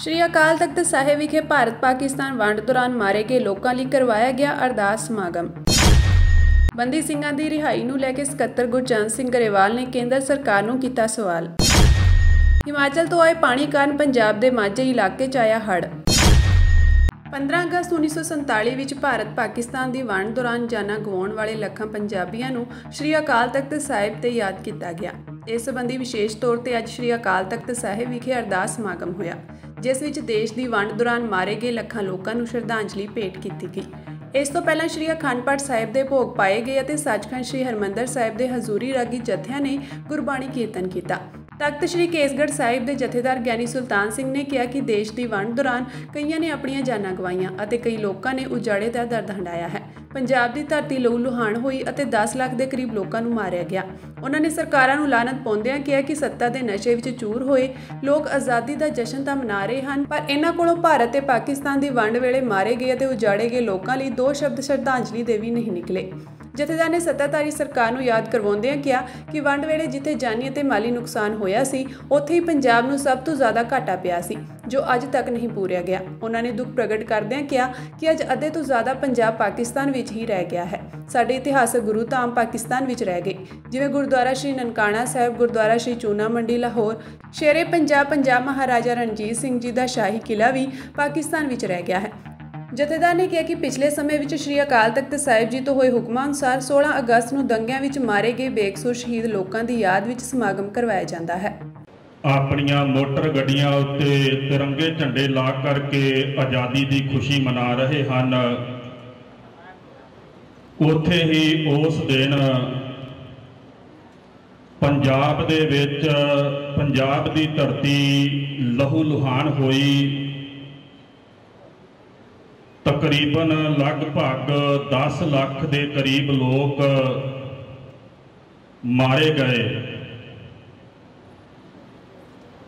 श्री अकाल तख्त साहिब विखे भारत पाकिस्तान वंड दौरान मारे गए लोगों लिए करवाया गया अरदास समागम। बंदी ਸਿੰਘਾਂ ਦੀ रिहाई ਨੂੰ ਲੈ ਕੇ ਸਕੱਤਰ ਗੁਰਚਰਨ ਸਿੰਘ ਗਰੇਵਾਲ ने केंद्र सरकार ਨੂੰ ਕੀਤਾ सवाल। हिमाचल तो आए पानी कारण पंजाब के माझे इलाके च आया हड़। 15 अगस्त 1947 ਵਿੱਚ ਭਾਰਤ ਪਾਕਿਸਤਾਨ ਦੀ ਵੰਡ ਦੌਰਾਨ ਜਾਨਾਂ ਗਵਾਉਣ ਵਾਲੇ ਲੱਖਾਂ ਪੰਜਾਬੀਆਂ ਨੂੰ ਸ਼੍ਰੀ ਅਕਾਲ ਤਖਤ ਸਾਹਿਬ ਤੇ ਯਾਦ ਕੀਤਾ ਗਿਆ। ਇਸ ਸੰਬੰਧੀ ਵਿਸ਼ੇਸ਼ ਤੌਰ ਤੇ ਅੱਜ ਸ਼੍ਰੀ ਅਕਾਲ ਤਖਤ ਸਾਹਿਬ ਵਿਖੇ ਅਰਦਾਸ ਸਮਾਗਮ ਹੋਇਆ, ਜਿਸ ਵਿੱਚ ਦੇਸ਼ ਦੀ ਵੰਡ ਦੌਰਾਨ ਮਾਰੇ ਗਏ ਲੱਖਾਂ ਲੋਕਾਂ ਨੂੰ ਸ਼ਰਧਾਂਜਲੀ ਭੇਟ ਕੀਤੀ ਗਈ। ਇਸ ਤੋਂ ਪਹਿਲਾਂ ਸ਼੍ਰੀ ਅਖੰਡ ਪਾਠ ਸਾਹਿਬ ਦੇ ਭੋਗ ਪਾਏ ਗਏ ਅਤੇ ਸੱਚਖੰਡ ਸ਼੍ਰੀ ਹਰਿਮੰਦਰ ਸਾਹਿਬ ਦੇ ਹਜ਼ੂਰੀ ਰਾਗੀ ਜਥਿਆਂ ਨੇ ਗੁਰਬਾਣੀ ਕੀਰਤਨ ਕੀਤਾ। तख्त श्री केसगढ़ साहिब के जथेदार ज्ञानी सुल्तान सिंह ने कहा कि देश की वंड दौरान कईयां ने अपनियां जानां गवाईयां अते कई लोगों ने उजाड़े का दर्द हंडाया है। पंजाब की धरती लहू लुहान हुई अते 10 लाख के करीब लोगों को मारिया गया। उन्होंने सरकारां नूं लानत पाउंदियां कहा कि सत्ता के नशे विच चूर होए लोग आज़ादी का जशन तां मना रहे हैं, पर इन्हां कोलों भारत ते पाकिस्तान की वंड वेले मारे गए अते उजाड़े गए लोगों लई 2 शब्द श्रद्धांजलि दे भी नहीं निकले। जथेदार ने सत्ताधारी सरकार नूं याद करवाउंदियां कहा कि वंड वेले जिथे जानी अते माली नुकसान होया सी उत्थे ही पंजाब नूं सब तो ज़्यादा घाटा पिया सी, जो अज तक नहीं पूरिया गया। उन्होंने दुख प्रगट करदिआं कहा कि अज अद्धे तो ज़्यादा पंजाब पाकिस्तान विच ही रह गया है। साडे इतिहासक गुरु धाम पाकिस्तान विच रह गए, जिवें गुरुद्वारा श्री ननकाना साहिब, गुरुद्वारा श्री चूना मंडी लाहौर, शेरे पंजाब महाराजा रणजीत सिंह जी का शाही किला भी पाकिस्तान विच रह गया है। जथेदार ने कहा कि पिछले समय में श्री अकाल तख्त साहिब जी तो हुए हुक्मां अनुसार 16 अगस्त ਨੂੰ दंगिਆਂ ਵਿੱਚ मारे गए बेकसूर शहीद लोगों की याद ਵਿੱਚ समागम करवाया जाता है। ਆਪਣੀਆਂ ਮੋਟਰ ਗੱਡੀਆਂ ਉੱਤੇ ਤਿਰੰਗੇ ਝੰਡੇ ਲਾ ਕਰਕੇ ਆਜ਼ਾਦੀ ਦੀ ਖੁਸ਼ੀ ਮਨਾ ਰਹੇ ਹਨ। ਉੱਥੇ ਹੀ ਉਸ ਦਿਨ ਪੰਜਾਬ ਦੇ ਵਿੱਚ ਪੰਜਾਬ ਦੀ ਧਰਤੀ ਲਹੂ ਲੁਹਾਨ ਹੋਈ। तकरीबन लगभग 10 लाख के करीब लोग मारे गए।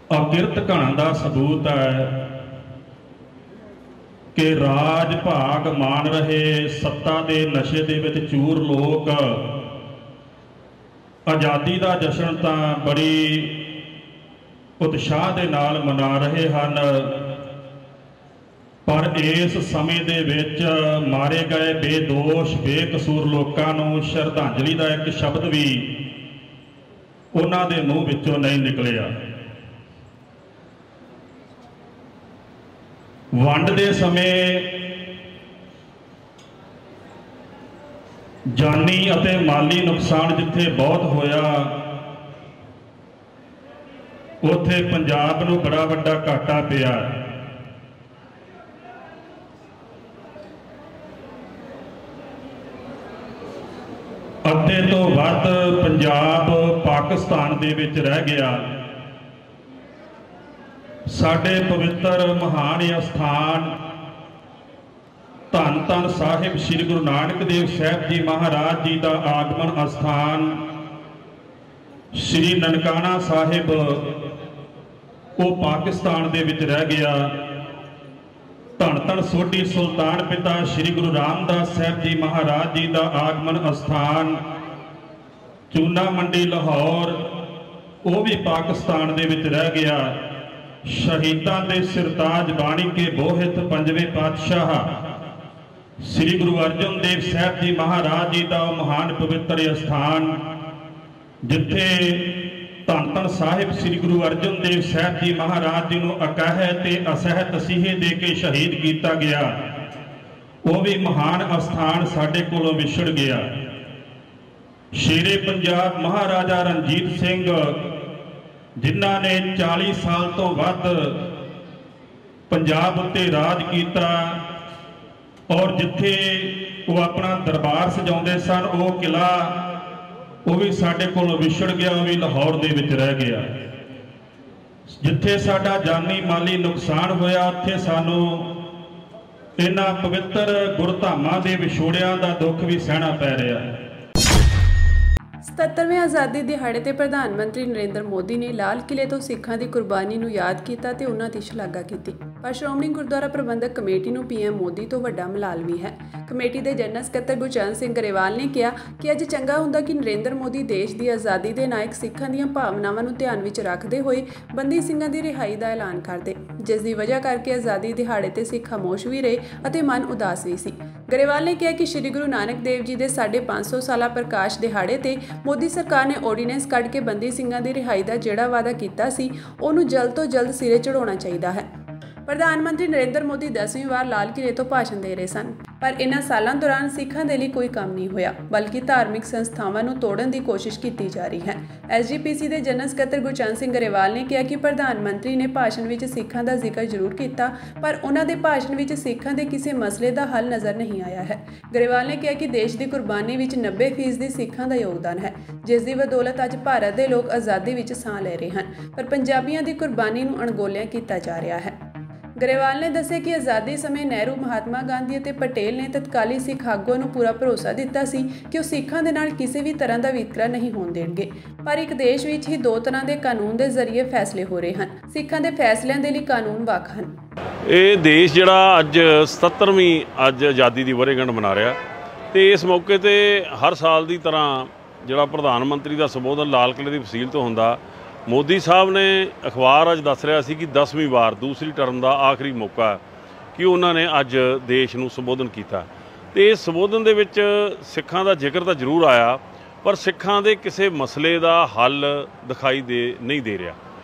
अकिरत घणा का सबूत है कि राज भाग मान रहे सत्ता के नशे दे विच चूर लोग आज़ादी का जशन तां बड़ी उत्साह दे नाल मना रहे हैं, पर इस समय दे विच मारे गए बेदोश बेकसूर लोगों नूं श्रद्धांजलि का एक शब्द भी उन्हां दे मूँह विचों नहीं निकलिया। वंड दे समय जानी अते माली नुकसान जिथे बहुत होया, उत्थे पंजाब नूं बड़ा वड्डा घाटा पिया। अद्धे तो वध पंजाब पाकिस्तान दे विच रह गया। साडे पवित्र महान अस्थान धन धन साहिब श्री गुरु नानक देव साहिब जी महाराज जी का आगमन अस्थान श्री ननकाना साहिब वो पाकिस्तान दे विच रह गया। धन धन सोढी सुल्तान पिता श्री गुरु रामदास साहिब जी महाराज जी का आगमन अस्थान चूना मंडी लाहौर वो भी पाकिस्तान दे विच रह गया। शहीदां दे सिरताज बाणी के बोहित पंजवें पातशाह श्री गुरु अर्जन देव साहिब जी महाराज जी का महान पवित्र स्थान जिथे धन धन साहिब श्री गुरु अर्जन देव साहिब जी महाराज जी को अकह ते असह तसीहे दे के शहीद किया गया, वो भी महान अस्थान साडे कोलों विछड़ गया। शेरे पंजाब महाराजा रणजीत सिंह जिन्हां ने 40 साल तो वध पंजाब उत्ते राज किया और जिथे वो अपना दरबार सजाउंदे सन, वो किला वो भी साडे कोलों विछड़ गया, वो भी लाहौर दे विच रह गया। जिथे साडा जानी माली नुकसान होया, उत्थे सानू इन्हां पवित्र गुरधामां दे विछोड़ियां दा दुख भी सहना पै रहा है। 77ਵੇਂ ਆਜ਼ਾਦੀ ਦਿਹਾੜੇ ਤੇ ਪ੍ਰਧਾਨ ਮੰਤਰੀ ਨਰਿੰਦਰ ਮੋਦੀ ਨੇ ਲਾਲ ਕਿਲੇ ਤੋਂ ਸਿੱਖਾਂ ਦੀ ਕੁਰਬਾਨੀ ਨੂੰ ਯਾਦ ਕੀਤਾ ਤੇ ਉਹਨਾਂ ਦੀ ਸ਼ਲਾਘਾ ਕੀਤੀ। ਪਰ ਸ਼੍ਰੋਮਣੀ ਗੁਰਦੁਆਰਾ ਪ੍ਰਬੰਧਕ ਕਮੇਟੀ ਨੂੰ ਪੀਐਮ ਮੋਦੀ ਤੋਂ ਵੱਡਾ ਮਲਾਲ ਵੀ ਹੈ। ਕਮੇਟੀ ਦੇ ਜਨਰਲ ਸਕੱਤਰ ਗੁਰਚਰਨ ਸਿੰਘ ਗਰੇਵਾਲ ਨੇ ਕਿਹਾ ਕਿ ਅੱਜ ਚੰਗਾ ਹੁੰਦਾ ਕਿ ਨਰਿੰਦਰ ਮੋਦੀ ਦੇਸ਼ ਦੀ ਆਜ਼ਾਦੀ ਦੇ ਨਾਇਕ ਸਿੱਖਾਂ ਦੀਆਂ ਭਾਵਨਾਵਾਂ ਨੂੰ ਧਿਆਨ ਵਿੱਚ ਰੱਖਦੇ ਹੋਏ ਬੰਦੀ ਸਿੰਘਾਂ ਦੀ ਰਿਹਾਈ ਦਾ ਐਲਾਨ ਕਰਦੇ, ਜਿਸ ਦੀ ਵਜ੍ਹਾ ਕਰਕੇ ਆਜ਼ਾਦੀ ਦਿਹਾੜੇ ਤੇ ਸਿੱਖ ਖਾਮੋਸ਼ ਵੀ ਰਹੇ ਅਤੇ ਮਨ ਉਦਾਸ ਵੀ ਸੀ। ਗਰੇਵਾਲ ਨੇ ਕਿਹਾ ਕਿ ਸ੍ਰੀ ਗੁਰੂ ਨਾਨਕ ਦੇਵ ਜੀ ਦੇ 550 ਸਾਲਾ ਪ੍ਰਕਾਸ਼ ਦਿਹਾੜੇ ਤੇ ਮੋਦੀ ਸਰਕਾਰ ਨੇ ਆਰਡੀਨੈਂਸ ਕੱਢ ਕੇ ਬੰਦੀ ਸਿੰਘਾਂ ਦੀ ਰਿਹਾਈ ਦਾ ਜਿਹੜਾ ਵਾਅਦਾ ਕੀਤਾ ਸੀ ਉਹਨੂੰ ਜਲਦ ਤੋਂ ਜਲਦ ਸਿਰੇ ਚੜਾਉਣਾ ਚਾਹੀਦਾ ਹੈ। ਪ੍ਰਧਾਨ ਮੰਤਰੀ ਨਰਿੰਦਰ ਮੋਦੀ 10ਵੀਂ ਵਾਰ ਲਾਲ ਕਿਲੇ ਤੋਂ ਭਾਸ਼ਣ ਦੇ ਰਹੇ ਸਨ, ਪਰ ਇਨ੍ਹਾਂ ਸਾਲਾਂ ਦੌਰਾਨ ਸਿੱਖਾਂ ਦੇ ਲਈ ਕੋਈ ਕੰਮ ਨਹੀਂ ਹੋਇਆ, ਬਲਕਿ ਧਾਰਮਿਕ ਸੰਸਥਾਵਾਂ ਨੂੰ ਤੋੜਨ ਦੀ ਕੋਸ਼ਿਸ਼ ਕੀਤੀ ਜਾ ਰਹੀ ਹੈ। ਐਸਜੀਪੀਸੀ ਦੇ ਜਨਰਲ ਸਕੱਤਰ ਗੁਰਚਰਨ ਸਿੰਘ ਗਰੇਵਾਲ ਨੇ ਕਿਹਾ ਕਿ ਪ੍ਰਧਾਨ ਮੰਤਰੀ ਨੇ ਭਾਸ਼ਣ ਵਿੱਚ ਸਿੱਖਾਂ ਦਾ ਜ਼ਿਕਰ ਜ਼ਰੂਰ ਕੀਤਾ, ਪਰ ਉਹਨਾਂ ਦੇ ਭਾਸ਼ਣ ਵਿੱਚ ਸਿੱਖਾਂ ਦੇ ਕਿਸੇ ਮਸਲੇ ਦਾ ਹੱਲ ਨਜ਼ਰ ਨਹੀਂ ਆਇਆ ਹੈ। ਗਰੇਵਾਲ ਨੇ ਕਿਹਾ ਕਿ ਦੇਸ਼ ਦੀ ਕੁਰਬਾਨੀ ਵਿੱਚ 90% ਸਿੱਖਾਂ ਦਾ ਯੋਗਦਾਨ ਹੈ, ਜਿਸ ਦੀ ਬਦੌਲਤ ਅੱਜ ਭਾਰਤ ਦੇ ਲੋਕ ਆਜ਼ਾਦੀ ਵਿੱਚ ਸਾਹ ਲੈ ਰਹੇ ਹਨ, ਪਰ ਪੰਜਾਬੀਆਂ ਦੀ ਕੁਰਬਾਨੀ ਨੂੰ ਅਣਗੌਲਿਆ ਕੀਤਾ ਜਾ ਰਿਹਾ ਹੈ। ਗਰੇਵਾਲ ਨੇ ਦੱਸਿਆ ਕਿ ਆਜ਼ਾਦੀ ਸਮੇਂ ਨਹਿਰੂ, ਮਹਾਤਮਾ ਗਾਂਧੀ ਅਤੇ ਪਟੇਲ ਨੇ ਤਤਕਾਲੀ ਸਿੱਖ ਆਗੂਆਂ ਨੂੰ ਪੂਰਾ ਭਰੋਸਾ ਦਿੱਤਾ ਸੀ ਕਿ ਉਹ ਸਿੱਖਾਂ ਦੇ ਨਾਲ ਕਿਸੇ ਵੀ ਤਰ੍ਹਾਂ ਦਾ ਵਿਤਕਰਾ ਨਹੀਂ ਹੋਣ ਦੇਣਗੇ, ਪਰ ਇੱਕ ਦੇਸ਼ ਵਿੱਚ ਹੀ ਦੋ ਤਰ੍ਹਾਂ ਦੇ ਕਾਨੂੰਨ ਦੇ ਜ਼ਰੀਏ ਫੈਸਲੇ ਹੋ ਰਹੇ ਹਨ। ਸਿੱਖਾਂ ਦੇ ਫੈਸਲਿਆਂ ਦੇ ਲਈ ਕਾਨੂੰਨ ਵੱਖ ਹਨ। ਇਹ ਦੇਸ਼ ਜਿਹੜਾ ਅੱਜ 77ਵੀਂ ਆਜ਼ਾਦੀ ਦੀ ਵਰ੍ਹੇਗੰਢ ਮਨਾ ਰਿਹਾ ਤੇ ਇਸ ਮੌਕੇ ਤੇ ਹਰ ਸਾਲ ਦੀ ਤਰ੍ਹਾਂ ਜਿਹੜਾ ਪ੍ਰਧਾਨ ਮੰਤਰੀ ਦਾ ਸੰਬੋਧਨ ਲਾਲ ਕਿਲੇ ਦੀ ਫਸੀਲ ਤੋਂ ਹੁੰਦਾ, ਮੋਦੀ ਸਾਹਿਬ ਨੇ ਅਖਬਾਰ ਅੱਜ ਦੱਸ ਰਿਹਾ ਸੀ ਕਿ 10ਵੀਂ ਵਾਰ ਦੂਸਰੀ ਟਰਮ ਦਾ ਆਖਰੀ ਮੌਕਾ ਕਿ ਉਹਨਾਂ ਨੇ ਅੱਜ ਦੇਸ਼ ਨੂੰ ਸੰਬੋਧਨ ਕੀਤਾ ਤੇ ਇਸ ਸੰਬੋਧਨ ਦੇ ਵਿੱਚ ਸਿੱਖਾਂ ਦਾ ਜ਼ਿਕਰ ਤਾਂ ਜ਼ਰੂਰ ਆਇਆ, ਪਰ ਸਿੱਖਾਂ ਦੇ ਕਿਸੇ ਮਸਲੇ ਦਾ ਹੱਲ ਦਿਖਾਈ ਨਹੀਂ ਦੇ ਰਿਹਾ।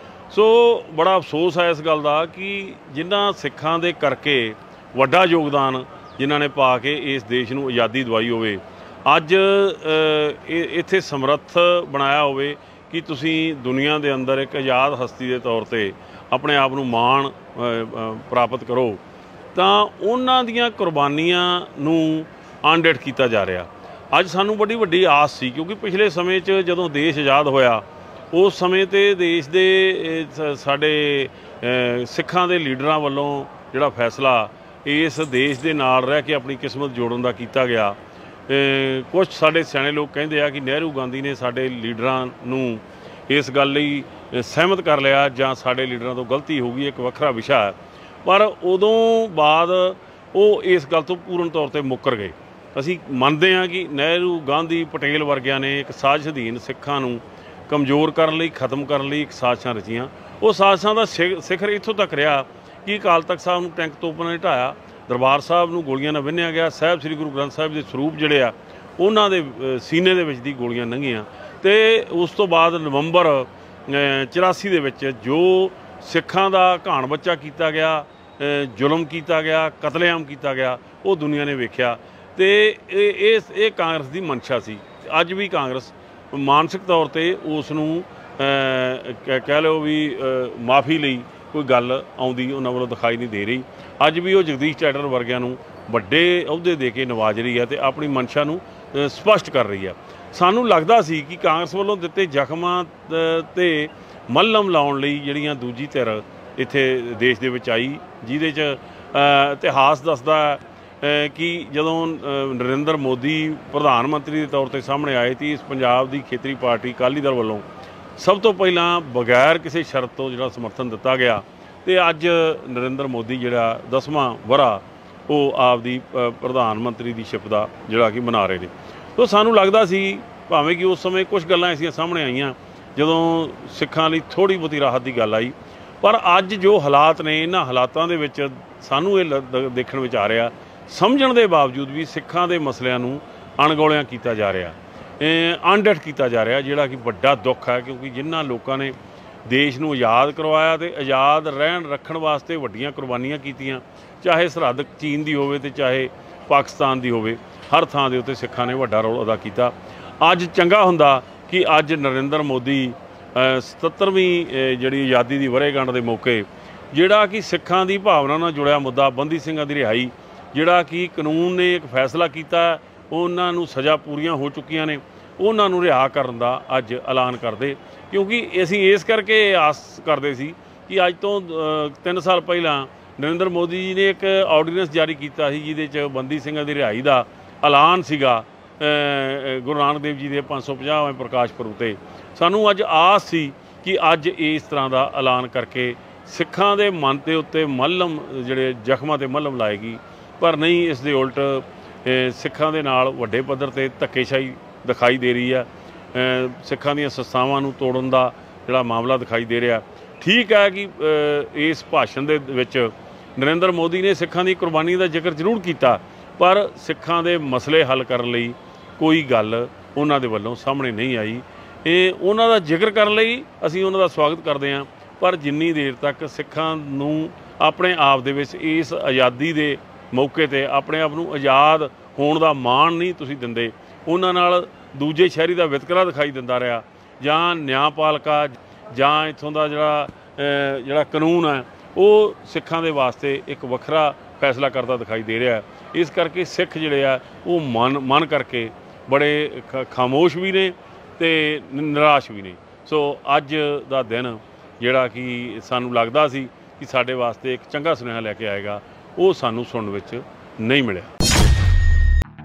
ਸੋ ਬੜਾ ਅਫਸੋਸ ਹੈ ਇਸ ਗੱਲ ਦਾ ਕਿ ਜਿਨ੍ਹਾਂ ਸਿੱਖਾਂ ਦੇ ਕਰਕੇ ਵੱਡਾ ਯੋਗਦਾਨ ਜਿਨ੍ਹਾਂ ਨੇ ਪਾ ਕੇ ਇਸ ਦੇਸ਼ ਨੂੰ ਆਜ਼ਾਦੀ ਦਿਵਾਈ ਹੋਵੇ, ਅੱਜ ਇੱਥੇ ਸਮਰੱਥ ਬਣਾਇਆ ਹੋਵੇ ਕਿ ਤੁਸੀਂ ਦੁਨੀਆ ਦੇ ਅੰਦਰ ਇੱਕ ਆਜ਼ਾਦ ਹਸਤੀ ਦੇ ਤੌਰ ਤੇ ਆਪਣੇ ਆਪ ਨੂੰ ਮਾਣ ਪ੍ਰਾਪਤ ਕਰੋ, ਤਾਂ ਉਹਨਾਂ ਦੀਆਂ ਕੁਰਬਾਨੀਆਂ ਨੂੰ ਅਣਡਿੱਠ ਕੀਤਾ ਜਾ ਰਿਹਾ। ਅੱਜ ਸਾਨੂੰ ਵੱਡੀ ਆਸ ਸੀ, ਕਿਉਂਕਿ ਪਿਛਲੇ ਸਮੇਂ 'ਚ ਜਦੋਂ ਦੇਸ਼ ਆਜ਼ਾਦ ਹੋਇਆ ਉਸ ਸਮੇਂ ਤੇ ਦੇਸ਼ ਦੇ ਸਾਡੇ ਸਿੱਖਾਂ ਦੇ ਲੀਡਰਾਂ ਵੱਲੋਂ ਜਿਹੜਾ ਫੈਸਲਾ ਇਸ ਦੇਸ਼ ਦੇ ਨਾਲ ਰਹਿ ਕੇ ਆਪਣੀ ਕਿਸਮਤ ਜੋੜਨ ਦਾ ਕੀਤਾ ਗਿਆ। ਕੁਝ ਸਾਡੇ ਸਿਆਣੇ ਲੋਕ ਕਹਿੰਦੇ ਆ ਕਿ ਨਹਿਰੂ ਗਾਂਧੀ ਨੇ ਸਾਡੇ ਲੀਡਰਾਂ ਨੂੰ ਇਸ ਗੱਲ ਲਈ ਸਹਿਮਤ ਕਰ ਲਿਆ ਜਾਂ ਸਾਡੇ ਲੀਡਰਾਂ ਤੋਂ ਗਲਤੀ ਹੋ ਗਈ, ਇੱਕ ਵੱਖਰਾ ਵਿਸ਼ਾ ਹੈ, ਪਰ ਉਦੋਂ ਬਾਅਦ ਉਹ ਇਸ ਗੱਲ ਤੋਂ ਪੂਰਨ ਤੌਰ ਤੇ ਮੁੱਕਰ ਗਏ। ਅਸੀਂ ਮੰਨਦੇ ਹਾਂ ਕਿ ਨਹਿਰੂ, ਗਾਂਧੀ, ਪਟੇਲ ਵਰਗਿਆਂ ਨੇ ਇੱਕ ਸਾਜ਼ਿਸ਼ ਅਧੀਨ ਸਿੱਖਾਂ ਨੂੰ ਕਮਜ਼ੋਰ ਕਰਨ ਲਈ, ਖਤਮ ਕਰਨ ਲਈ ਇੱਕ ਸਾਜ਼ਿਸ਼ਾਂ ਰਚੀਆਂ। ਉਹ ਸਾਜ਼ਿਸ਼ਾਂ ਦਾ ਸਿਖਰ ਇੱਥੋਂ ਤੱਕ ਰਿਹਾ ਕਿ ਅਕਾਲ ਤਖਤ ਸਾਹਿਬ ਨੂੰ ਟੈਂਕ ਤੋਪਾਂ ਨਾਲ ਢਾਇਆ, ਦਰਬਾਰ ਸਾਹਿਬ ਨੂੰ ਗੋਲੀਆਂ ਨਾਲ ਵਿੰਨ੍ਹਿਆ ਗਿਆ, ਸਾਹਿਬ ਸ੍ਰੀ ਗੁਰੂ ਗ੍ਰੰਥ ਸਾਹਿਬ ਦੇ ਸਰੂਪ ਜਿਹੜੇ ਆ ਉਹਨਾਂ ਦੇ ਸੀਨੇ ਦੇ ਵਿੱਚ ਦੀ ਗੋਲੀਆਂ ਲੰਘੀਆਂ ਤੇ ਉਸ ਤੋਂ ਬਾਅਦ ਨਵੰਬਰ 84 ਦੇ ਵਿੱਚ ਜੋ ਸਿੱਖਾਂ ਦਾ ਘਾਣ ਬੱਚਾ ਕੀਤਾ ਗਿਆ, ਜ਼ੁਲਮ ਕੀਤਾ ਗਿਆ, ਕਤਲੇਆਮ ਕੀਤਾ ਗਿਆ, ਉਹ ਦੁਨੀਆ ਨੇ ਵੇਖਿਆ ਤੇ ਇਹ ਕਾਂਗਰਸ ਦੀ ਮਨਸ਼ਾ ਸੀ। ਅੱਜ ਵੀ ਕਾਂਗਰਸ ਮਾਨਸਿਕ ਤੌਰ ਤੇ ਉਸ ਨੂੰ ਕਹਿ ਲਓ ਵੀ ਮਾਫੀ ਲਈ ਕੋਈ ਗੱਲ ਆਉਂਦੀ ਉਹਨਾਂ ਵੱਲੋਂ ਦਿਖਾਈ ਨਹੀਂ ਦੇ ਰਹੀ। ਅੱਜ ਵੀ ਉਹ ਜਗਦੀਸ਼ ਟੈਡਰ ਵਰਗਿਆਂ ਨੂੰ ਵੱਡੇ ਅਹੁਦੇ ਦੇ ਕੇ ਨਵਾਜ ਰਹੀ ਹੈ ਤੇ ਆਪਣੀ ਮਨਸ਼ਾ ਨੂੰ ਸਪਸ਼ਟ ਕਰ ਰਹੀ ਹੈ। ਸਾਨੂੰ ਲੱਗਦਾ ਸੀ ਕਿ ਕਾਂਗਰਸ ਵੱਲੋਂ ਦਿੱਤੇ ਜ਼ਖਮਾਂ ਤੇ ਮੱਲਮ ਲਾਉਣ ਲਈ ਜਿਹੜੀਆਂ ਦੂਜੀ ਧਿਰ ਇੱਥੇ ਦੇਸ਼ ਦੇ ਵਿੱਚ ਆਈ, ਜਿਹਦੇ 'ਚ ਇਤਿਹਾਸ ਦੱਸਦਾ ਕਿ ਜਦੋਂ ਨਰਿੰਦਰ ਮੋਦੀ ਪ੍ਰਧਾਨ ਮੰਤਰੀ ਦੇ ਤੌਰ 'ਤੇ ਸਾਹਮਣੇ ਆਏ ਸੀ, ਇਸ ਪੰਜਾਬ ਦੀ ਖੇਤਰੀ ਪਾਰਟੀ ਅਕਾਲੀ ਦਲ ਵੱਲੋਂ ਸਭ ਤੋਂ ਪਹਿਲਾਂ ਬਗੈਰ ਕਿਸੇ ਸ਼ਰਤ ਤੋਂ ਜਿਹੜਾ ਸਮਰਥਨ ਦਿੱਤਾ ਗਿਆ ਤੇ ਅੱਜ ਨਰਿੰਦਰ ਮੋਦੀ ਜਿਹੜਾ 10ਵਾਂ ਵਰ੍ਹਾ ਉਹ ਆਪਦੀ ਪ੍ਰਧਾਨ ਮੰਤਰੀ ਦੀ ਸ਼ਿਪ ਦਾ ਜਿਹੜਾ ਕਿ ਮਨਾ ਰਹੇ ਨੇ। ਸੋ ਸਾਨੂੰ ਲੱਗਦਾ ਸੀ, ਭਾਵੇਂ ਕਿ ਉਸ ਸਮੇਂ ਕੁਝ ਗੱਲਾਂ ਐਸੀਆਂ ਸਾਹਮਣੇ ਆਈਆਂ ਜਦੋਂ ਸਿੱਖਾਂ ਲਈ ਥੋੜ੍ਹੀ ਬਹੁਤੀ ਰਾਹਤ ਦੀ ਗੱਲ ਆਈ, ਪਰ ਅੱਜ ਜੋ ਹਾਲਾਤ ਨੇ ਇਹਨਾਂ ਹਾਲਾਤਾਂ ਦੇ ਵਿੱਚ ਸਾਨੂੰ ਇਹ ਦੇਖਣ ਵਿੱਚ ਆ ਰਿਹਾ, ਸਮਝਣ ਦੇ ਬਾਵਜੂਦ ਵੀ ਸਿੱਖਾਂ ਦੇ ਮਸਲਿਆਂ ਨੂੰ ਅਣਗੌਲਿਆਂ ਕੀਤਾ ਜਾ ਰਿਹਾ, ਅਣਡਿੱਠ ਕੀਤਾ ਜਾ ਰਿਹਾ, ਜਿਹੜਾ ਕਿ ਵੱਡਾ ਦੁੱਖ ਹੈ। ਕਿਉਂਕਿ ਜਿਨ੍ਹਾਂ ਲੋਕਾਂ ਨੇ ਦੇਸ਼ ਨੂੰ ਆਜ਼ਾਦ ਕਰਵਾਇਆ ਤੇ ਆਜ਼ਾਦ ਰੱਖਣ ਵਾਸਤੇ ਵੱਡੀਆਂ ਕੁਰਬਾਨੀਆਂ ਕੀਤੀਆਂ, ਚਾਹੇ ਸਰਹੱਦ ਚੀਨ ਦੀ ਹੋਵੇ ਤੇ ਚਾਹੇ ਪਾਕਿਸਤਾਨ ਦੀ ਹੋਵੇ, ਹਰ ਥਾਂ ਦੇ ਉੱਤੇ ਸਿੱਖਾਂ ਨੇ ਵੱਡਾ ਰੋਲ ਅਦਾ ਕੀਤਾ। ਅੱਜ ਚੰਗਾ ਹੁੰਦਾ ਕਿ ਅੱਜ ਨਰਿੰਦਰ ਮੋਦੀ 77ਵੀਂ ਜਿਹੜੀ ਆਜ਼ਾਦੀ ਦੀ ਵਰ੍ਹੇਗੰਢ ਦੇ ਮੌਕੇ ਜਿਹੜਾ ਕਿ ਸਿੱਖਾਂ ਦੀ ਭਾਵਨਾ ਨਾਲ ਜੁੜਿਆ ਮੁੱਦਾ ਬੰਦੀ ਸਿੰਘਾਂ ਦੀ ਰਿਹਾਈ, ਜਿਹੜਾ ਕਿ ਕਾਨੂੰਨ ਨੇ ਇੱਕ ਫੈਸਲਾ ਕੀਤਾ, ਉਹਨਾਂ ਨੂੰ ਸਜ਼ਾ ਪੂਰੀਆਂ ਹੋ ਚੁੱਕੀਆਂ ਨੇ, ਉਹਨਾਂ ਨੂੰ ਰਿਹਾ ਕਰਨ ਦਾ ਅੱਜ ਐਲਾਨ ਕਰਦੇ। ਕਿਉਂਕਿ ਅਸੀਂ ਇਸ ਕਰਕੇ ਆਸ ਕਰਦੇ ਸੀ ਕਿ ਅੱਜ ਤੋਂ 3 ਸਾਲ ਪਹਿਲਾਂ ਨਰਿੰਦਰ ਮੋਦੀ ਜੀ ਨੇ ਇੱਕ ਆਰਡੀਨੈਂਸ ਜਾਰੀ ਕੀਤਾ ਸੀ ਜਿਹਦੇ 'ਚ ਬੰਦੀ ਸਿੰਘਾਂ ਦੀ ਰਿਹਾਈ ਦਾ ਐਲਾਨ ਸੀਗਾ ਗੁਰੂ ਨਾਨਕ ਦੇਵ ਜੀ ਦੇ 550ਵੇਂ ਪ੍ਰਕਾਸ਼ ਪੁਰਬ 'ਤੇ ਸਾਨੂੰ ਅੱਜ ਆਸ ਸੀ ਕਿ ਅੱਜ ਇਸ ਤਰ੍ਹਾਂ ਦਾ ਐਲਾਨ ਕਰਕੇ ਸਿੱਖਾਂ ਦੇ ਮਨ ਦੇ ਉੱਤੇ ਮੱਲਮ ਜਿਹੜੇ ਜ਼ਖਮਾਂ 'ਤੇ ਮੱਲਮ ਲਾਏਗੀ, ਪਰ ਨਹੀਂ, ਇਸ ਦੇ ਉਲਟ ਸਿੱਖਾਂ ਦੇ ਨਾਲ ਵੱਡੇ ਪੱਧਰ 'ਤੇ ਧੱਕੇਸ਼ਾਹੀ ਦਿਖਾਈ ਦੇ ਰਹੀ ਹੈ। ਸਿੱਖਾਂ ਦੀਆਂ ਸੰਸਥਾਵਾਂ ਨੂੰ ਤੋੜਨ ਦਾ ਜਿਹੜਾ ਮਾਮਲਾ ਦਿਖਾਈ ਦੇ ਰਿਹਾ। ਠੀਕ ਹੈ ਕਿ ਇਸ ਭਾਸ਼ਣ ਦੇ ਵਿੱਚ ਨਰਿੰਦਰ ਮੋਦੀ ਨੇ ਸਿੱਖਾਂ ਦੀ ਕੁਰਬਾਨੀ ਦਾ ਜ਼ਿਕਰ ਜ਼ਰੂਰ ਕੀਤਾ, ਪਰ ਸਿੱਖਾਂ ਦੇ ਮਸਲੇ ਹੱਲ ਕਰਨ ਲਈ ਕੋਈ ਗੱਲ ਉਹਨਾਂ ਦੇ ਵੱਲੋਂ ਸਾਹਮਣੇ ਨਹੀਂ ਆਈ। ਇਹ ਉਹਨਾਂ ਦਾ ਜ਼ਿਕਰ ਕਰਨ ਲਈ ਅਸੀਂ ਉਹਨਾਂ ਦਾ ਸਵਾਗਤ ਕਰਦੇ ਹਾਂ, ਪਰ ਜਿੰਨੀ ਦੇਰ ਤੱਕ ਸਿੱਖਾਂ ਨੂੰ ਆਪਣੇ ਆਪ ਦੇ ਵਿੱਚ ਇਸ ਆਜ਼ਾਦੀ ਦੇ ਮੌਕੇ 'ਤੇ ਆਪਣੇ ਆਪ ਨੂੰ ਆਜ਼ਾਦ ਹੋਣ ਦਾ ਮਾਣ ਨਹੀਂ ਤੁਸੀਂ ਦਿੰਦੇ, ਉਹਨਾਂ ਨਾਲ ਦੂਜੇ ਸ਼ਹਿਰੀ ਦਾ ਵਿਤਕਰਾ ਦਿਖਾਈ ਦਿੰਦਾ ਰਿਹਾ, ਜਾਂ ਨਿਆਂਪਾਲਿਕਾ ਜਾਂ ਇੱਥੋਂ ਦਾ ਜਿਹੜਾ ਕਾਨੂੰਨ ਹੈ ਉਹ ਸਿੱਖਾਂ ਦੇ ਵਾਸਤੇ ਇੱਕ ਵੱਖਰਾ ਫੈਸਲਾ ਕਰਦਾ ਦਿਖਾਈ ਦੇ ਰਿਹਾ। ਇਸ ਕਰਕੇ ਸਿੱਖ ਜਿਹੜੇ ਆ ਉਹ ਮਨ ਕਰਕੇ ਬੜੇ ਖਾਮੋਸ਼ ਵੀ ਨੇ ਅਤੇ ਨਿਰਾਸ਼ ਵੀ ਨੇ। ਸੋ ਅੱਜ ਦਾ ਦਿਨ ਜਿਹੜਾ ਕਿ ਸਾਨੂੰ ਲੱਗਦਾ ਸੀ ਕਿ ਸਾਡੇ ਵਾਸਤੇ ਇੱਕ ਚੰਗਾ ਸੁਨੇਹਾ ਲੈ ਕੇ ਆਏਗਾ, ਉਹ ਸਾਨੂੰ ਸੁਣਨ ਵਿੱਚ ਨਹੀਂ ਮਿਲਿਆ।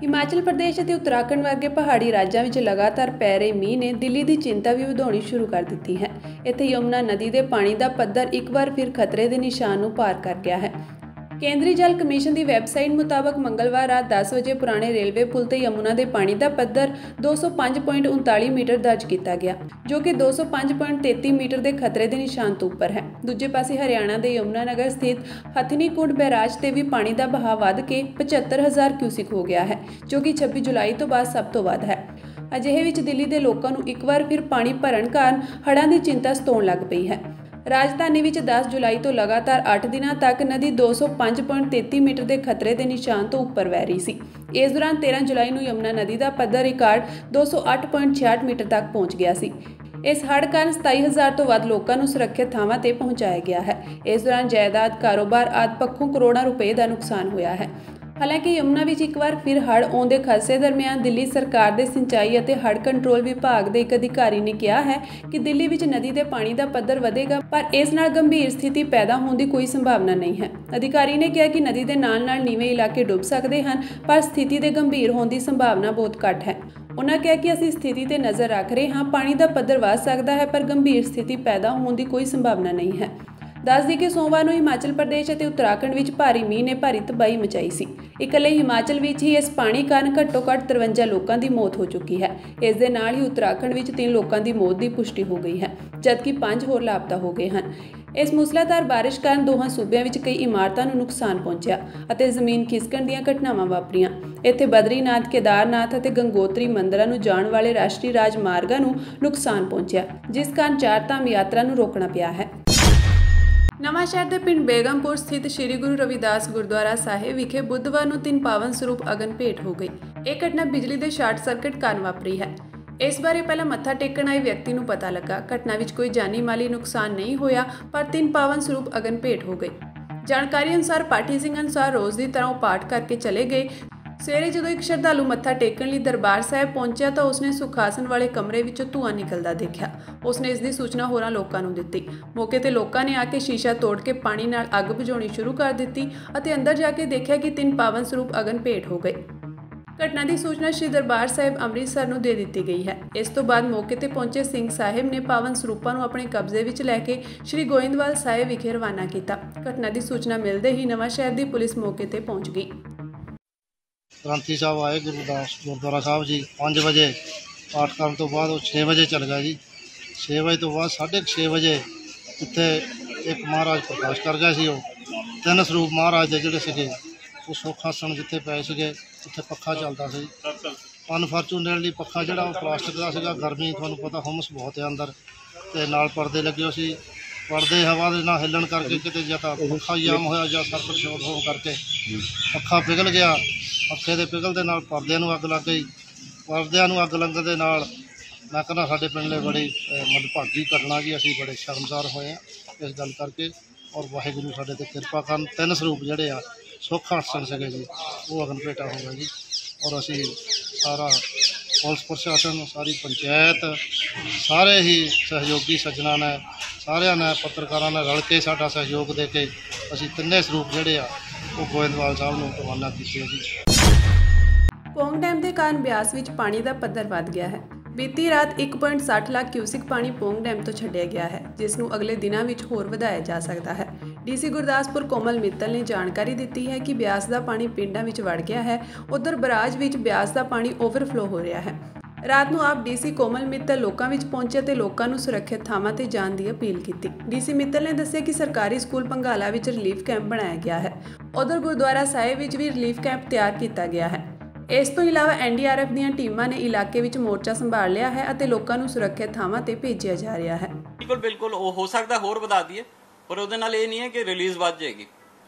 ਹਿਮਾਚਲ ਪ੍ਰਦੇਸ਼ ਅਤੇ ਉੱਤਰਾਖੰਡ ਵਰਗੇ ਪਹਾੜੀ ਰਾਜਾਂ ਵਿੱਚ ਲਗਾਤਾਰ ਪੈ ਰਹੇ ਮੀਂਹ ਨੇ ਦਿੱਲੀ ਦੀ ਚਿੰਤਾ ਵੀ ਵਧਾਉਣੀ ਸ਼ੁਰੂ ਕਰ ਦਿੱਤੀ ਹੈ। ਇੱਥੇ ਯਮੁਨਾ ਨਦੀ ਦੇ ਪਾਣੀ ਦਾ ਪੱਧਰ ਇੱਕ ਵਾਰ ਫਿਰ ਖਤਰੇ ਦੇ ਨਿਸ਼ਾਨ ਨੂੰ ਪਾਰ ਕਰ ਗਿਆ ਹੈ। ਕੇਂਦਰੀ ਜਲ ਕਮਿਸ਼ਨ ਦੀ ਵੈਬਸਾਈਟ ਮੁਤਾਬਕ ਮੰਗਲਵਾਰ ਰਾਤ 10 ਵਜੇ ਪੁਰਾਣੇ ਰੇਲਵੇ ਪੁਲ ਤੇ ਯਮੁਨਾ ਦੇ ਪਾਣੀ ਦਾ ਪੱਧਰ 205.39 ਮੀਟਰ ਦਰਜ ਕੀਤਾ ਗਿਆ, ਜੋ ਕਿ 205.33 ਮੀਟਰ ਦੇ ਖਤਰੇ ਦੇ ਨਿਸ਼ਾਨ ਤੋਂ ਉੱਪਰ ਹੈ। ਦੂਜੇ ਪਾਸੇ ਹਰਿਆਣਾ ਦੇ ਯਮੁਨਾਨਗਰ ਸਥਿਤ ਹਥਨੀਕੁੰਡ ਬੈਰਾਜ ਤੇ ਵੀ ਪਾਣੀ ਦਾ ਬਹਾਅ ਵੱਧ ਕੇ 75,000 ਕਿਊਸਿਕ ਹੋ ਗਿਆ ਹੈ, ਜੋ ਕਿ 26 ਜੁਲਾਈ ਤੋਂ ਬਾਅਦ ਸਭ ਤੋਂ ਵੱਧ ਹੈ। ਅਜਿਹੇ ਵਿੱਚ ਦਿੱਲੀ ਦੇ ਲੋਕਾਂ ਨੂੰ ਇੱਕ ਵਾਰ ਫਿਰ ਪਾਣੀ ਭਰਨ ਕਾਰਨ ਹੜ੍ਹਾਂ ਦੀ ਚਿੰਤਾ ਸਤਾਉਣ ਲੱਗ ਪਈ ਹੈ। ਰਾਜਧਾਨੀ ਵਿੱਚ 10 ਜੁਲਾਈ ਤੋਂ ਲਗਾਤਾਰ 8 ਦਿਨਾਂ ਤੱਕ ਨਦੀ 205.33 ਮੀਟਰ ਦੇ ਖਤਰੇ ਦੇ ਨਿਸ਼ਾਨ ਤੋਂ ਉੱਪਰ ਵਹਿ ਰਹੀ ਸੀ। ਇਸ ਦੌਰਾਨ 13 ਜੁਲਾਈ ਨੂੰ ਯਮੁਨਾ ਨਦੀ ਦਾ ਪੱਧਰ ਰਿਕਾਰਡ 208.66 ਮੀਟਰ ਤੱਕ ਪਹੁੰਚ ਗਿਆ ਸੀ। ਇਸ ਹੜ੍ਹ ਕਾਰਨ 27,000 ਤੋਂ ਵੱਧ ਲੋਕਾਂ ਨੂੰ ਸੁਰੱਖਿਅਤ ਥਾਵਾਂ ਤੇ ਪਹੁੰਚਾਇਆ ਗਿਆ ਹੈ। ਇਸ ਦੌਰਾਨ ਜਾਇਦਾਦ, ਕਾਰੋਬਾਰ ਆਦਿ ਪੱਖੋਂ ਕਰੋੜਾਂ ਰੁਪਏ ਦਾ ਨੁਕਸਾਨ ਹੋਇਆ ਹੈ। ਹਾਲਾਂਕਿ ਯਮੁਨਾ ਵਿੱਚ ਇੱਕ ਵਾਰ ਫਿਰ ਹੜ੍ਹ ਆਉਣ ਦੇ ਖਦਸ਼ੇ ਦਰਮਿਆਨ ਦਿੱਲੀ ਸਰਕਾਰ ਦੇ ਸਿੰਚਾਈ ਅਤੇ ਹੜ੍ਹ ਕੰਟਰੋਲ ਵਿਭਾਗ ਦੇ ਇੱਕ ਅਧਿਕਾਰੀ ਨੇ ਕਿਹਾ ਹੈ ਕਿ ਦਿੱਲੀ ਵਿੱਚ ਨਦੀ ਦੇ ਪਾਣੀ ਦਾ ਪੱਧਰ ਵਧੇਗਾ, ਪਰ ਇਸ ਨਾਲ ਗੰਭੀਰ ਸਥਿਤੀ ਪੈਦਾ ਹੋਣ ਦੀ ਕੋਈ ਸੰਭਾਵਨਾ ਨਹੀਂ ਹੈ। ਅਧਿਕਾਰੀ ਨੇ ਕਿਹਾ ਕਿ ਨਦੀ ਦੇ ਨਾਲ-ਨਾਲ ਨੀਵੇਂ ਇਲਾਕੇ ਡੁੱਬ ਸਕਦੇ ਹਨ, ਪਰ ਸਥਿਤੀ ਦੇ ਗੰਭੀਰ ਹੋਣ ਦੀ ਸੰਭਾਵਨਾ ਬਹੁਤ ਘੱਟ ਹੈ। ਉਨ੍ਹਾਂ ਕਿਹਾ ਕਿ ਅਸੀਂ ਸਥਿਤੀ ਤੇ ਨਜ਼ਰ ਰੱਖ ਰਹੇ ਹਾਂ, ਪਾਣੀ ਦਾ ਪੱਧਰ ਵਧ ਸਕਦਾ ਹੈ, ਪਰ ਗੰਭੀਰ ਸਥਿਤੀ ਪੈਦਾ ਹੋਣ ਦੀ ਕੋਈ ਸੰਭਾਵਨਾ ਨਹੀਂ ਹੈ। ਦੱਸ ਦਈਏ ਕਿ ਸੋਮਵਾਰ ਨੂੰ ਹਿਮਾਚਲ ਪ੍ਰਦੇਸ਼ ਅਤੇ ਉੱਤਰਾਖੰਡ ਵਿੱਚ ਭਾਰੀ ਮੀਂਹ ਨੇ ਭਾਰੀ ਤਬਾਹੀ ਮਚਾਈ ਸੀ। ਇਕੱਲੇ ਹਿਮਾਚਲ ਵਿੱਚ ਹੀ ਇਸ ਪਾਣੀ ਕਾਰਨ ਘੱਟੋ-ਘੱਟ 53 ਲੋਕਾਂ ਦੀ ਮੌਤ ਹੋ ਚੁੱਕੀ ਹੈ। ਇਸ ਦੇ ਨਾਲ ਹੀ ਉੱਤਰਾਖੰਡ ਵਿੱਚ 3 ਲੋਕਾਂ ਦੀ ਮੌਤ ਦੀ ਪੁਸ਼ਟੀ ਹੋ ਗਈ ਹੈ, ਜਦਕਿ 5 ਹੋਰ ਲਾਪਤਾ ਹੋ ਗਏ ਹਨ। ਇਸ ਮੂਸਲਾਧਾਰ ਬਾਰਿਸ਼ ਕਾਰਨ ਦੋਹਾਂ ਸੂਬਿਆਂ ਵਿੱਚ ਕਈ ਇਮਾਰਤਾਂ ਨੂੰ ਨੁਕਸਾਨ ਪਹੁੰਚਿਆ ਅਤੇ ਜ਼ਮੀਨ ਖਿਸਕਣ ਦੀਆਂ ਘਟਨਾਵਾਂ ਵਾਪਰੀਆਂ। ਇੱਥੇ ਬਦਰੀਨਾਥ, ਕੇਦਾਰਨਾਥ ਅਤੇ ਗੰਗੋਤਰੀ ਮੰਦਰਾਂ ਨੂੰ ਜਾਣ ਵਾਲੇ ਰਾਸ਼ਟਰੀ ਰਾਜ ਮਾਰਗਾਂ ਨੂੰ ਨੁਕਸਾਨ ਪਹੁੰਚਿਆ, ਜਿਸ ਕਾਰਨ ਚਾਰ-ਧਾਮ ਯਾਤਰਾ ਨੂੰ ਰੋਕਣਾ ਪਿਆ ਹੈ। ਨਵਾਂ ਸ਼ਹਿਰ ਦੇ ਪਿੰਡ ਬੇਗਮਪੁਰ ਸਥਿਤ ਸ੍ਰੀ ਗੁਰੂ ਰਵਿਦਾਸ ਗੁਰਦੁਆਰਾ ਸਾਹਿਬ ਵਿਖੇ ਬੁੱਧਵਾਰ ਨੂੰ 3 ਪਾਵਨ ਸਰੂਪ ਅਗਨ ਭੇਟ ਹੋ ਗਈ। ਇਹ ਘਟਨਾ ਬਿਜਲੀ ਦੇ ਸ਼ਾਰਟ ਸਰਕਟ ਕਾਰਨ ਵਾਪਰੀ ਹੈ। ਇਸ ਬਾਰੇ ਪਹਿਲਾਂ ਮੱਥਾ ਟੇਕਣ ਆਏ ਵਿਅਕਤੀ ਨੂੰ ਪਤਾ ਲੱਗਾ। ਘਟਨਾ ਵਿੱਚ ਕੋਈ ਜਾਨੀ ਮਾਲੀ ਨੁਕਸਾਨ ਨਹੀਂ ਹੋਇਆ, ਪਰ 3 ਪਾਵਨ ਸਰੂਪ ਅਗਨ ਭੇਟ ਹੋ ਗਏ। ਜਾਣਕਾਰੀ ਅਨੁਸਾਰ ਪਾਠੀ ਸਿੰਘ ਅਨੁਸਾਰ ਰੋਜ਼ ਦੀ ਤਰ੍ਹਾਂ ਉਹ ਪਾਠ ਕਰਕੇ ਚਲੇ ਗਏ। ਸਵੇਰੇ ਜਦੋਂ ਇੱਕ ਸ਼ਰਧਾਲੂ ਮੱਥਾ ਟੇਕਣ ਲਈ ਦਰਬਾਰ ਸਾਹਿਬ ਪਹੁੰਚਿਆ ਤਾਂ ਉਸਨੇ ਸੁਖਾਸਨ ਵਾਲੇ ਕਮਰੇ ਵਿੱਚੋਂ ਧੂੰਆਂ ਨਿਕਲਦਾ ਦੇਖਿਆ। ਉਸਨੇ ਇਸ ਦੀ ਸੂਚਨਾ ਹੋਰਾਂ ਲੋਕਾਂ ਨੂੰ ਦਿੱਤੀ। ਮੌਕੇ ਤੇ ਲੋਕਾਂ ਨੇ ਆ ਕੇ ਸ਼ੀਸ਼ਾ ਤੋੜ ਕੇ ਪਾਣੀ ਨਾਲ ਅੱਗ ਬੁਝਾਉਣੀ ਸ਼ੁਰੂ ਕਰ ਦਿੱਤੀ ਅਤੇ ਅੰਦਰ ਜਾ ਕੇ ਦੇਖਿਆ ਕਿ 3 ਪਾਵਨ ਸਰੂਪ ਅਗਨ ਭੇਟ ਹੋ ਗਏ। ਘਟਨਾ ਦੀ ਸੂਚਨਾ ਸ਼੍ਰੀ ਦਰਬਾਰ ਸਾਹਿਬ ਅੰਮ੍ਰਿਤਸਰ ਨੂੰ ਦੇ ਦਿੱਤੀ ਗਈ ਹੈ। ਇਸ ਤੋਂ ਬਾਅਦ ਮੌਕੇ ਤੇ ਪਹੁੰਚੇ ਸਿੰਘ ਸਾਹਿਬ ਨੇ ਪਾਵਨ ਸਰੂਪਾਂ ਨੂੰ ਆਪਣੇ ਕਬਜ਼ੇ ਵਿੱਚ ਲੈ ਕੇ ਸ਼੍ਰੀ ਗੋਇੰਦਵਾਲ ਸਾਹਿਬ ਵਿਖੇ ਰਵਾਨਾ ਕੀਤਾ। ਘਟਨਾ ਦੀ ਸੂਚਨਾ ਮਿਲਦੇ ਹੀ ਨਵਾਂ ਸ਼ਹਿਰ ਦੀ ਪੁਲਿਸ ਮੌਕੇ ਤੇ ਪਹੁੰਚ ਗਈ। ਗ੍ਰੰਥੀ ਸਾਹਿਬ ਆਏ ਗੁਰਦੁਆਰਾ ਸਾਹਿਬ ਜੀ 5 ਵਜੇ ਪਾਠ ਕਰਨ ਤੋਂ ਬਾਅਦ ਉਹ 6 ਵਜੇ ਚੱਲ ਗਿਆ ਜੀ। 6 ਵਜੇ ਤੋਂ ਬਾਅਦ 6:30 ਵਜੇ ਇੱਥੇ ਇੱਕ ਮਹਾਰਾਜ ਪ੍ਰਕਾਸ਼ ਕਰ ਗਏ ਸੀ। ਉਹ 3 ਸਰੂਪ ਮਹਾਰਾਜ ਦੇ ਜਿਹੜੇ ਸੀਗੇ ਉਹ ਸੁਖਾਸਨ ਜਿੱਥੇ ਪਏ ਸੀਗੇ ਉੱਥੇ ਪੱਖਾ ਚੱਲਦਾ ਸੀ। ਅਨਫੋਰਚੂਨੇਟਲੀ ਲਈ ਪੱਖਾ ਜਿਹੜਾ ਉਹ ਪਲਾਸਟਿਕ ਦਾ ਸੀਗਾ। ਗਰਮੀ ਤੁਹਾਨੂੰ ਪਤਾ ਹੁਮਸ ਬਹੁਤ ਹੈ ਅੰਦਰ, ਅਤੇ ਨਾਲ ਪਰਦੇ ਲੱਗੇ ਹੋਏ ਸੀ। ਪਰਦੇ ਹਵਾ ਦੇ ਨਾਲ ਹਿੱਲਣ ਕਰਕੇ ਕਿਤੇ ਜਾਂ ਤਾਂ ਪੱਖਾ ਜਾਮ ਹੋਇਆ ਜਾਂ ਸਰਕਟ ਸ਼ਾਰਟ ਹੋਣ ਕਰਕੇ ਪੱਖਾ ਪਿਘਲ ਗਿਆ। ਪੱਖੇ ਦੇ ਪਿਘਲ ਦੇ ਨਾਲ ਪਰਦਿਆਂ ਨੂੰ ਅੱਗ ਲੱਗ ਗਈ। ਪਰਦਿਆਂ ਨੂੰ ਅੱਗ ਲੱਗਣ ਦੇ ਨਾਲ ਮੈਂ ਕਹਿੰਦਾ ਸਾਡੇ ਪਿੰਡ ਲਈ ਬੜੀ ਮੰਦਭਾਗੀ ਘਟਨਾ ਜੀ। ਅਸੀਂ ਬੜੇ ਸ਼ਰਮਸਾਰ ਹੋਏ ਹਾਂ ਇਸ ਗੱਲ ਕਰਕੇ, ਔਰ ਵਾਹਿਗੁਰੂ ਸਾਡੇ 'ਤੇ ਕਿਰਪਾ ਕਰਨ। 3 ਸਰੂਪ ਜਿਹੜੇ ਆ ਸੁੱਖ ਆਸਣ ਸੀਗੇ ਜੀ ਉਹ ਅਗਨ ਭੇਟਾ ਹੋ ਗਿਆ ਜੀ। ਔਰ ਅਸੀਂ ਸਾਰਾ ਪੁਲਿਸ ਪ੍ਰਸ਼ਾਸਨ, ਸਾਰੀ ਪੰਚਾਇਤ, ਸਾਰੇ ਹੀ ਸਹਿਯੋਗੀ ਸੱਜਣਾਂ ਨੇ, ਸਾਰਿਆਂ ਨੇ, ਪੱਤਰਕਾਰਾਂ ਨੇ ਰਲ ਕੇ ਸਾਡਾ ਸਹਿਯੋਗ ਦੇ ਕੇ ਅਸੀਂ 3 ਸਰੂਪ ਜਿਹੜੇ ਆ ਉਹ ਗੋਇੰਦਵਾਲ ਸਾਹਿਬ ਨੂੰ ਰਵਾਨਾ ਕੀਤੇ ਜੀ। ਪੌਂਗ ਡੈਮ ਦੇ ਕਾਰਨ ਬਿਆਸ ਵਿੱਚ ਪਾਣੀ ਦਾ ਪੱਧਰ ਵੱਧ ਗਿਆ ਹੈ। ਬੀਤੀ ਰਾਤ 1.60 ਲੱਖ ਕਿਊਸਿਕ ਪਾਣੀ ਪੌਂਗ ਡੈਮ ਤੋਂ ਛੱਡਿਆ ਗਿਆ ਹੈ, ਜਿਸ ਨੂੰ ਅਗਲੇ ਦਿਨਾਂ ਵਿੱਚ ਹੋਰ ਵਧਾਇਆ ਜਾ ਸਕਦਾ ਹੈ। ਡੀਸੀ ਗੁਰਦਾਸਪੁਰ ਕੋਮਲ ਮਿੱਤਲ ਨੇ ਜਾਣਕਾਰੀ ਦਿੱਤੀ ਹੈ ਕਿ ਬਿਆਸ ਦਾ ਪਾਣੀ ਪਿੰਡਾਂ ਵਿੱਚ ਵੜ ਗਿਆ ਹੈ। ਉਧਰ ਬਰਾਜ ਵਿੱਚ ਬਿਆਸ ਦਾ ਪਾਣੀ ਓਵਰਫਲੋ ਹੋ ਰਿਹਾ ਹੈ। ਰਾਤ ਨੂੰ ਆਪ ਡੀਸੀ ਕੋਮਲ ਮਿੱਤਲ ਲੋਕਾਂ ਵਿੱਚ ਪਹੁੰਚੇ ਤੇ ਲੋਕਾਂ ਨੂੰ ਸੁਰੱਖਿਅਤ ਥਾਵਾਂ ਤੇ ਜਾਣ ਦੀ ਅਪੀਲ ਕੀਤੀ। ਡੀਸੀ ਮਿੱਤਲ ਨੇ ਦੱਸਿਆ ਕਿ ਸਰਕਾਰੀ ਸਕੂਲ ਭੰਗਾਲਾ ਵਿੱਚ ਰਿਲੀਫ ਕੈਂਪ ਬਣਾਇਆ ਗਿਆ ਹੈ। ਉਧਰ ਗੁਰਦੁਆਰਾ ਸਾਹਿਬ ਵਿੱਚ ਵੀ ਰਿਲੀਫ ਕੈਂਪ ਤਿਆਰ ਕੀਤਾ ਗਿਆ ਹੈ। ਇਸ ਤੋਂ ਇਲਾਵਾ ਐਨਡੀਆਰਐਫ ਦੀਆਂ ਟੀਮਾਂ ਨੇ ਇਲਾਕੇ ਵਿੱਚ ਮੋਰਚਾ ਸੰਭਾਲ ਲਿਆ ਹੈ ਅਤੇ ਲੋਕਾਂ ਨੂੰ ਸੁਰੱਖਿਅਤ ਥਾਵਾਂ ਤੇ ਭੇਜਿਆ ਜਾ ਰਿਹਾ ਹੈ। ਬਿਲਕੁਲ ਉਹ ਹੋ ਸਕਦਾ ਹੋਰ ਵਧਾ ਦਈਏ, ਪਰ ਉਹਦੇ ਨਾਲ ਇਹ ਨਹੀਂ ਹੈ ਕਿ ਰਿਲੀਜ਼ ਵੱਧ ਜਾਏਗੀ।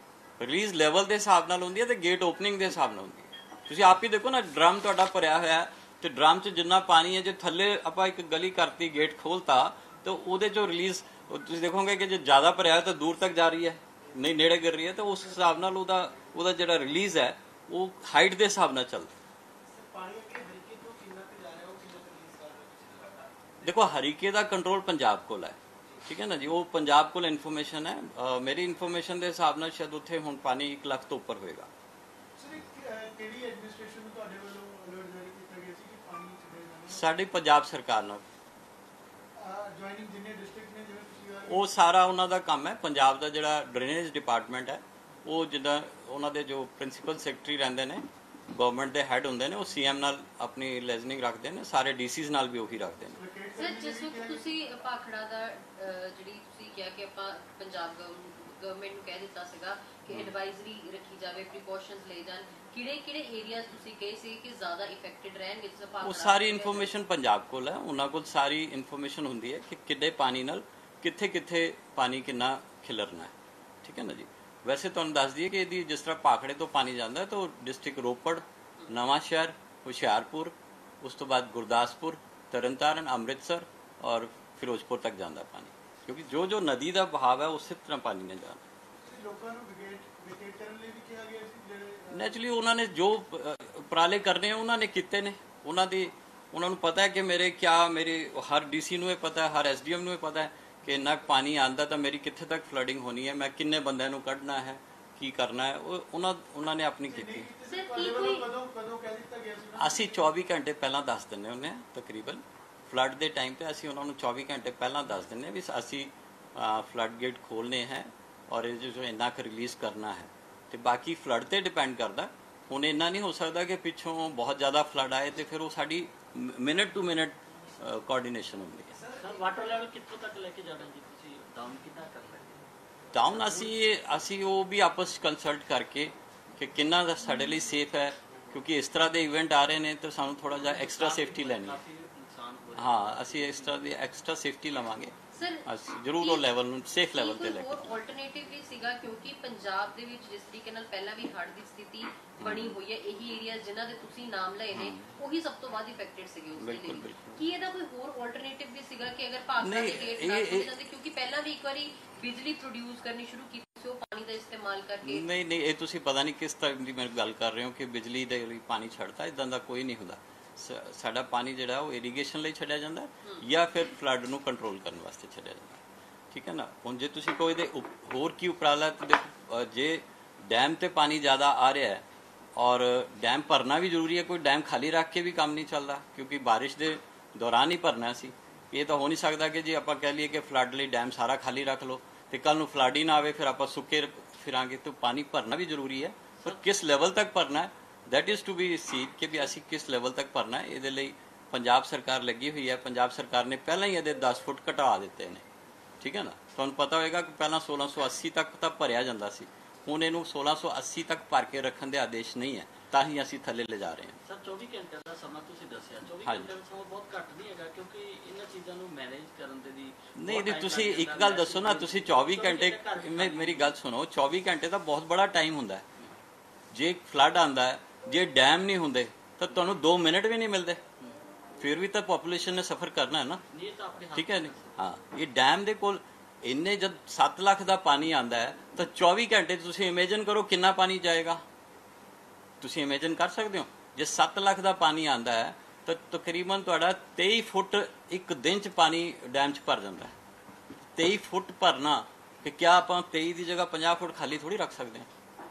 ਰਿਲੀਜ਼ ਲੈਵਲ ਦੇ ਹਿਸਾਬ ਨਾਲ ਹੁੰਦੀ ਹੈ ਤੇ ਗੇਟ ਓਪਨਿੰਗ ਦੇ ਹਿਸਾਬ ਨਾਲ ਹੁੰਦੀ ਹੈ। ਤੁਸੀਂ ਆਪ ਹੀ ਦੇਖੋ ਨਾ, ਡਰਮ ਤੁਹਾਡਾ ਭਰਿਆ ਹੋਇਆ ਹੈ ਤੇ ਡਰਮ 'ਚ ਜਿੰਨਾ ਪਾਣੀ ਹੈ, ਜੇ ਥੱਲੇ ਆਪਾਂ ਇੱਕ ਗਲੀ ਕਰਤੀ, ਗੇਟ ਖੋਲਤਾ, ਤਾਂ ਉਹਦੇ 'ਚੋਂ ਰਿਲੀਜ਼ ਤੁਸੀਂ ਦੇਖੋਗੇ ਕਿ ਜੇ ਜ਼ਿਆਦਾ ਭਰਿਆ ਤਾਂ ਦੂਰ ਤੱਕ ਜਾ ਰਹੀ ਹੈ, ਨਹੀਂ ਨੇੜੇ ਗਿਰ ਰਹੀ ਹੈ, ਤਾਂ ਉਸ ਹਿਸਾਬ ਨਾਲ ਉਹਦਾ ਜਿਹੜਾ ਰਿਲੀਜ਼ ਹੈ ਉਹ ਹਾਈਟ ਦੇ ਹਿਸਾਬ ਨਾਲ ਚੱਲਦਾ। देखो हरीके का कंट्रोल पंजाब को है, ठीक है ना जी, वो पंजाब को इन्फॉर्मेशन है। मेरी इन्फॉर्मेशन के हिसाब से शायद उत्थे हुण पानी 1 लाख तो उपर होएगा। साडी पंजाब सरकार नाल वो सारा उन्हां दा काम है। पंजाब का जिहड़ा ड्रेनेज डिपार्टमेंट है वो जिद्दां उन्हां दे जो प्रिंसीपल सैकटरी रहिंदे ने, गवर्नमेंट के हैड होंदे ने, वो सीएम नाल अपनी लिजनिंग रखते हैं, सारे डीसीज नाल भी उही रखते हैं। सर जिस वक्त तुसी भाखड़ा दा जिहड़ी तुसी किहा कि आपां पंजाब गवर्नमेंट नूं कह दित्ता सीगा कि एडवाइजरी रखी जावे, प्रिकॉशनस ले जान, किहड़े एरियाज तुसी कहे सी कि ज्यादा इफेक्टेड रहणगे जिस भाखड़ा? वो सारी इन्फॉर्मेशन पंजाब कोल है, उन्हां कोल सारी इन्फॉर्मेशन हुंदी है कि किड्डे पानी नाल कित्थे पानी किन्ना खिलरना है, ठीक है ना जी। वैसे तुहानूं दस दईए कि इहदी जिस तरह भाखड़े तो पानी जाता है तो डिस्ट्रिक्ट रोपड़, नवां शहर, हुशियारपुर, उस तो बाद गुरदासपुर, तरनतारन, अमृतसर और फिरोजपुर तक जाता पानी, क्योंकि जो जो नदी का बहाव है उस तरह पानी ने जाना। नैचुरली उन्होंने जो उपराले करने उन्होंने किते ने, उन्होंने पता है कि मेरे हर डीसी नूं पता है, हर एसडीएम नूं पता है कि इन्ना पानी आता तो मेरी कित्थे तक फ्लडिंग होनी है, मैं किन्ने बंदे नूं कढ़ना है, की करना है, उन्होंने अपनी की। असी 24 घंटे पहला दस दिने होंगे तकरीबन फ्लड के टाइम पर, असी उन्होंने 24 घंटे पहला दस दिने भी असी फ्लड गेट खोलने हैं और जो इन्ना क रिलीज़ करना है। तो बाकी फ्लड पर डिपेंड करता, हुण इन्ना नहीं हो सकता कि पिछों बहुत ज़्यादा फ्लड आए तो फिर वो साडी मिनट टू मिनट कोआर्डीनेशन होंदी है। वाटर लेवल कित्थों तक लेके जाना जी, तुसीं डाउन कितना कर रहे हो? डाउन असी वो भी आपस कंसल्ट करके कि किन्ना साडे लई सेफ है, क्योंकि इस तरह के इवेंट आ रहे हैं तो सानू थोड़ा जा एक्सट्रा सेफ्टी लैनी है। हाँ असी इस तरह की एक्सट्रा सेफ्टी लवांगे, जरूर वो लैवल नूं सेफ लैवल ते लेके। ऑल्टरनेटिव भी सीगा क्योंकि पंजाब दे विच जिस तरीके नाल पहला भी हड़ दी स्थिति बनी हुई है, यही एरिया जिन्हां दे तुसीं नाम लए ने ओही सब तो वध इफेक्टेड सीगे उस दे लई। की ਇਹਦਾ कोई होर ऑल्टरनेटिव भी सीगा कि अगर भाखड़ा दे गेट ना खोले जांदे, क्योंकि पहला भी एक बारी बिजली प्रोड्यूस करनी शुरू की सी ਉਹ पानी ਦਾ इस्तेमाल करके? नहीं ये तुसीं पता नहीं किस तरह की मैं गल कर रहे हो कि बिजली दे लई पानी छड़ता, इदां दा कोई नहीं हुंदा। साडा पानी जिहड़ा वो इरीगेशन लई छड्डिया जांदा या फिर फ्लड नूं कंट्रोल करने वास्ते छड्डिया जांदा, ठीक है ना। हुण जे तुसीं कोई दे होर की उपराला, जे डैम ते पानी ज़्यादा आ रहा है और डैम भरना भी जरूरी है, कोई डैम खाली रख के भी काम नहीं चलता, क्योंकि बारिश के दौरान ही भरना सी। ये तो हो नहीं सकता कि जी आप कह लीए कि फ्लड लई डैम सारा खाली रख लो तो कल नूं फ्लड ही ना आए, फिर आप सुके फिरांगे। तो पानी भरना भी जरूरी है, पर किस लेवल तक भरना है that is to be seen कि भी असी किस लेवल तक भरना है। ये पंजाब सरकार लगी हुई है, पंजाब सरकार ने पहला ही ये 10 फुट घटा दिते हैं, ठीक है ना। तुहानूं पता होगा कि पहला 1680 तक तो भरिया जाता सी, हुण इहनूं 1680 तक भर के रखने के आदेश नहीं है, तां ही असीं थल्ले ले जा रहे हैं। सर 24 घंटे का समा तुसीं दस्सिया, 24 घंटे का समा बहुत घट नहीं है, क्योंकि इन्हां चीज़ां नूं मैनेज करन दे दी नहीं तुसीं एक गल दसो ना, तुसीं 24 घंटे मेरी गल सुनो, 24 घंटे का बहुत बड़ा टाइम हुंदा है। जे फ्लड आंदा है, जे डैम नहीं हुंदे तो तुहानूं 2 मिनट भी नहीं मिलते, फिर भी तो पॉपूलेशन ने सफ़र करना है ना, ठीक है नहीं। हाँ ये डैम दे कोल इन्ने जब 7 लाख का पानी आता है तो 24 घंटे तुसीं इमेजिन करो कितना पानी जाएगा। तुसीं इमेजिन कर सकते हो, जे 7 लाख का पानी आता है तो तकरीबन तुहाडा 23 फुट एक दिन च पानी डैम च भर जाता है। 23 फुट भरना कि क्या आप 23 की जगह 50 फुट खाली थोड़ी रख सकते हैं,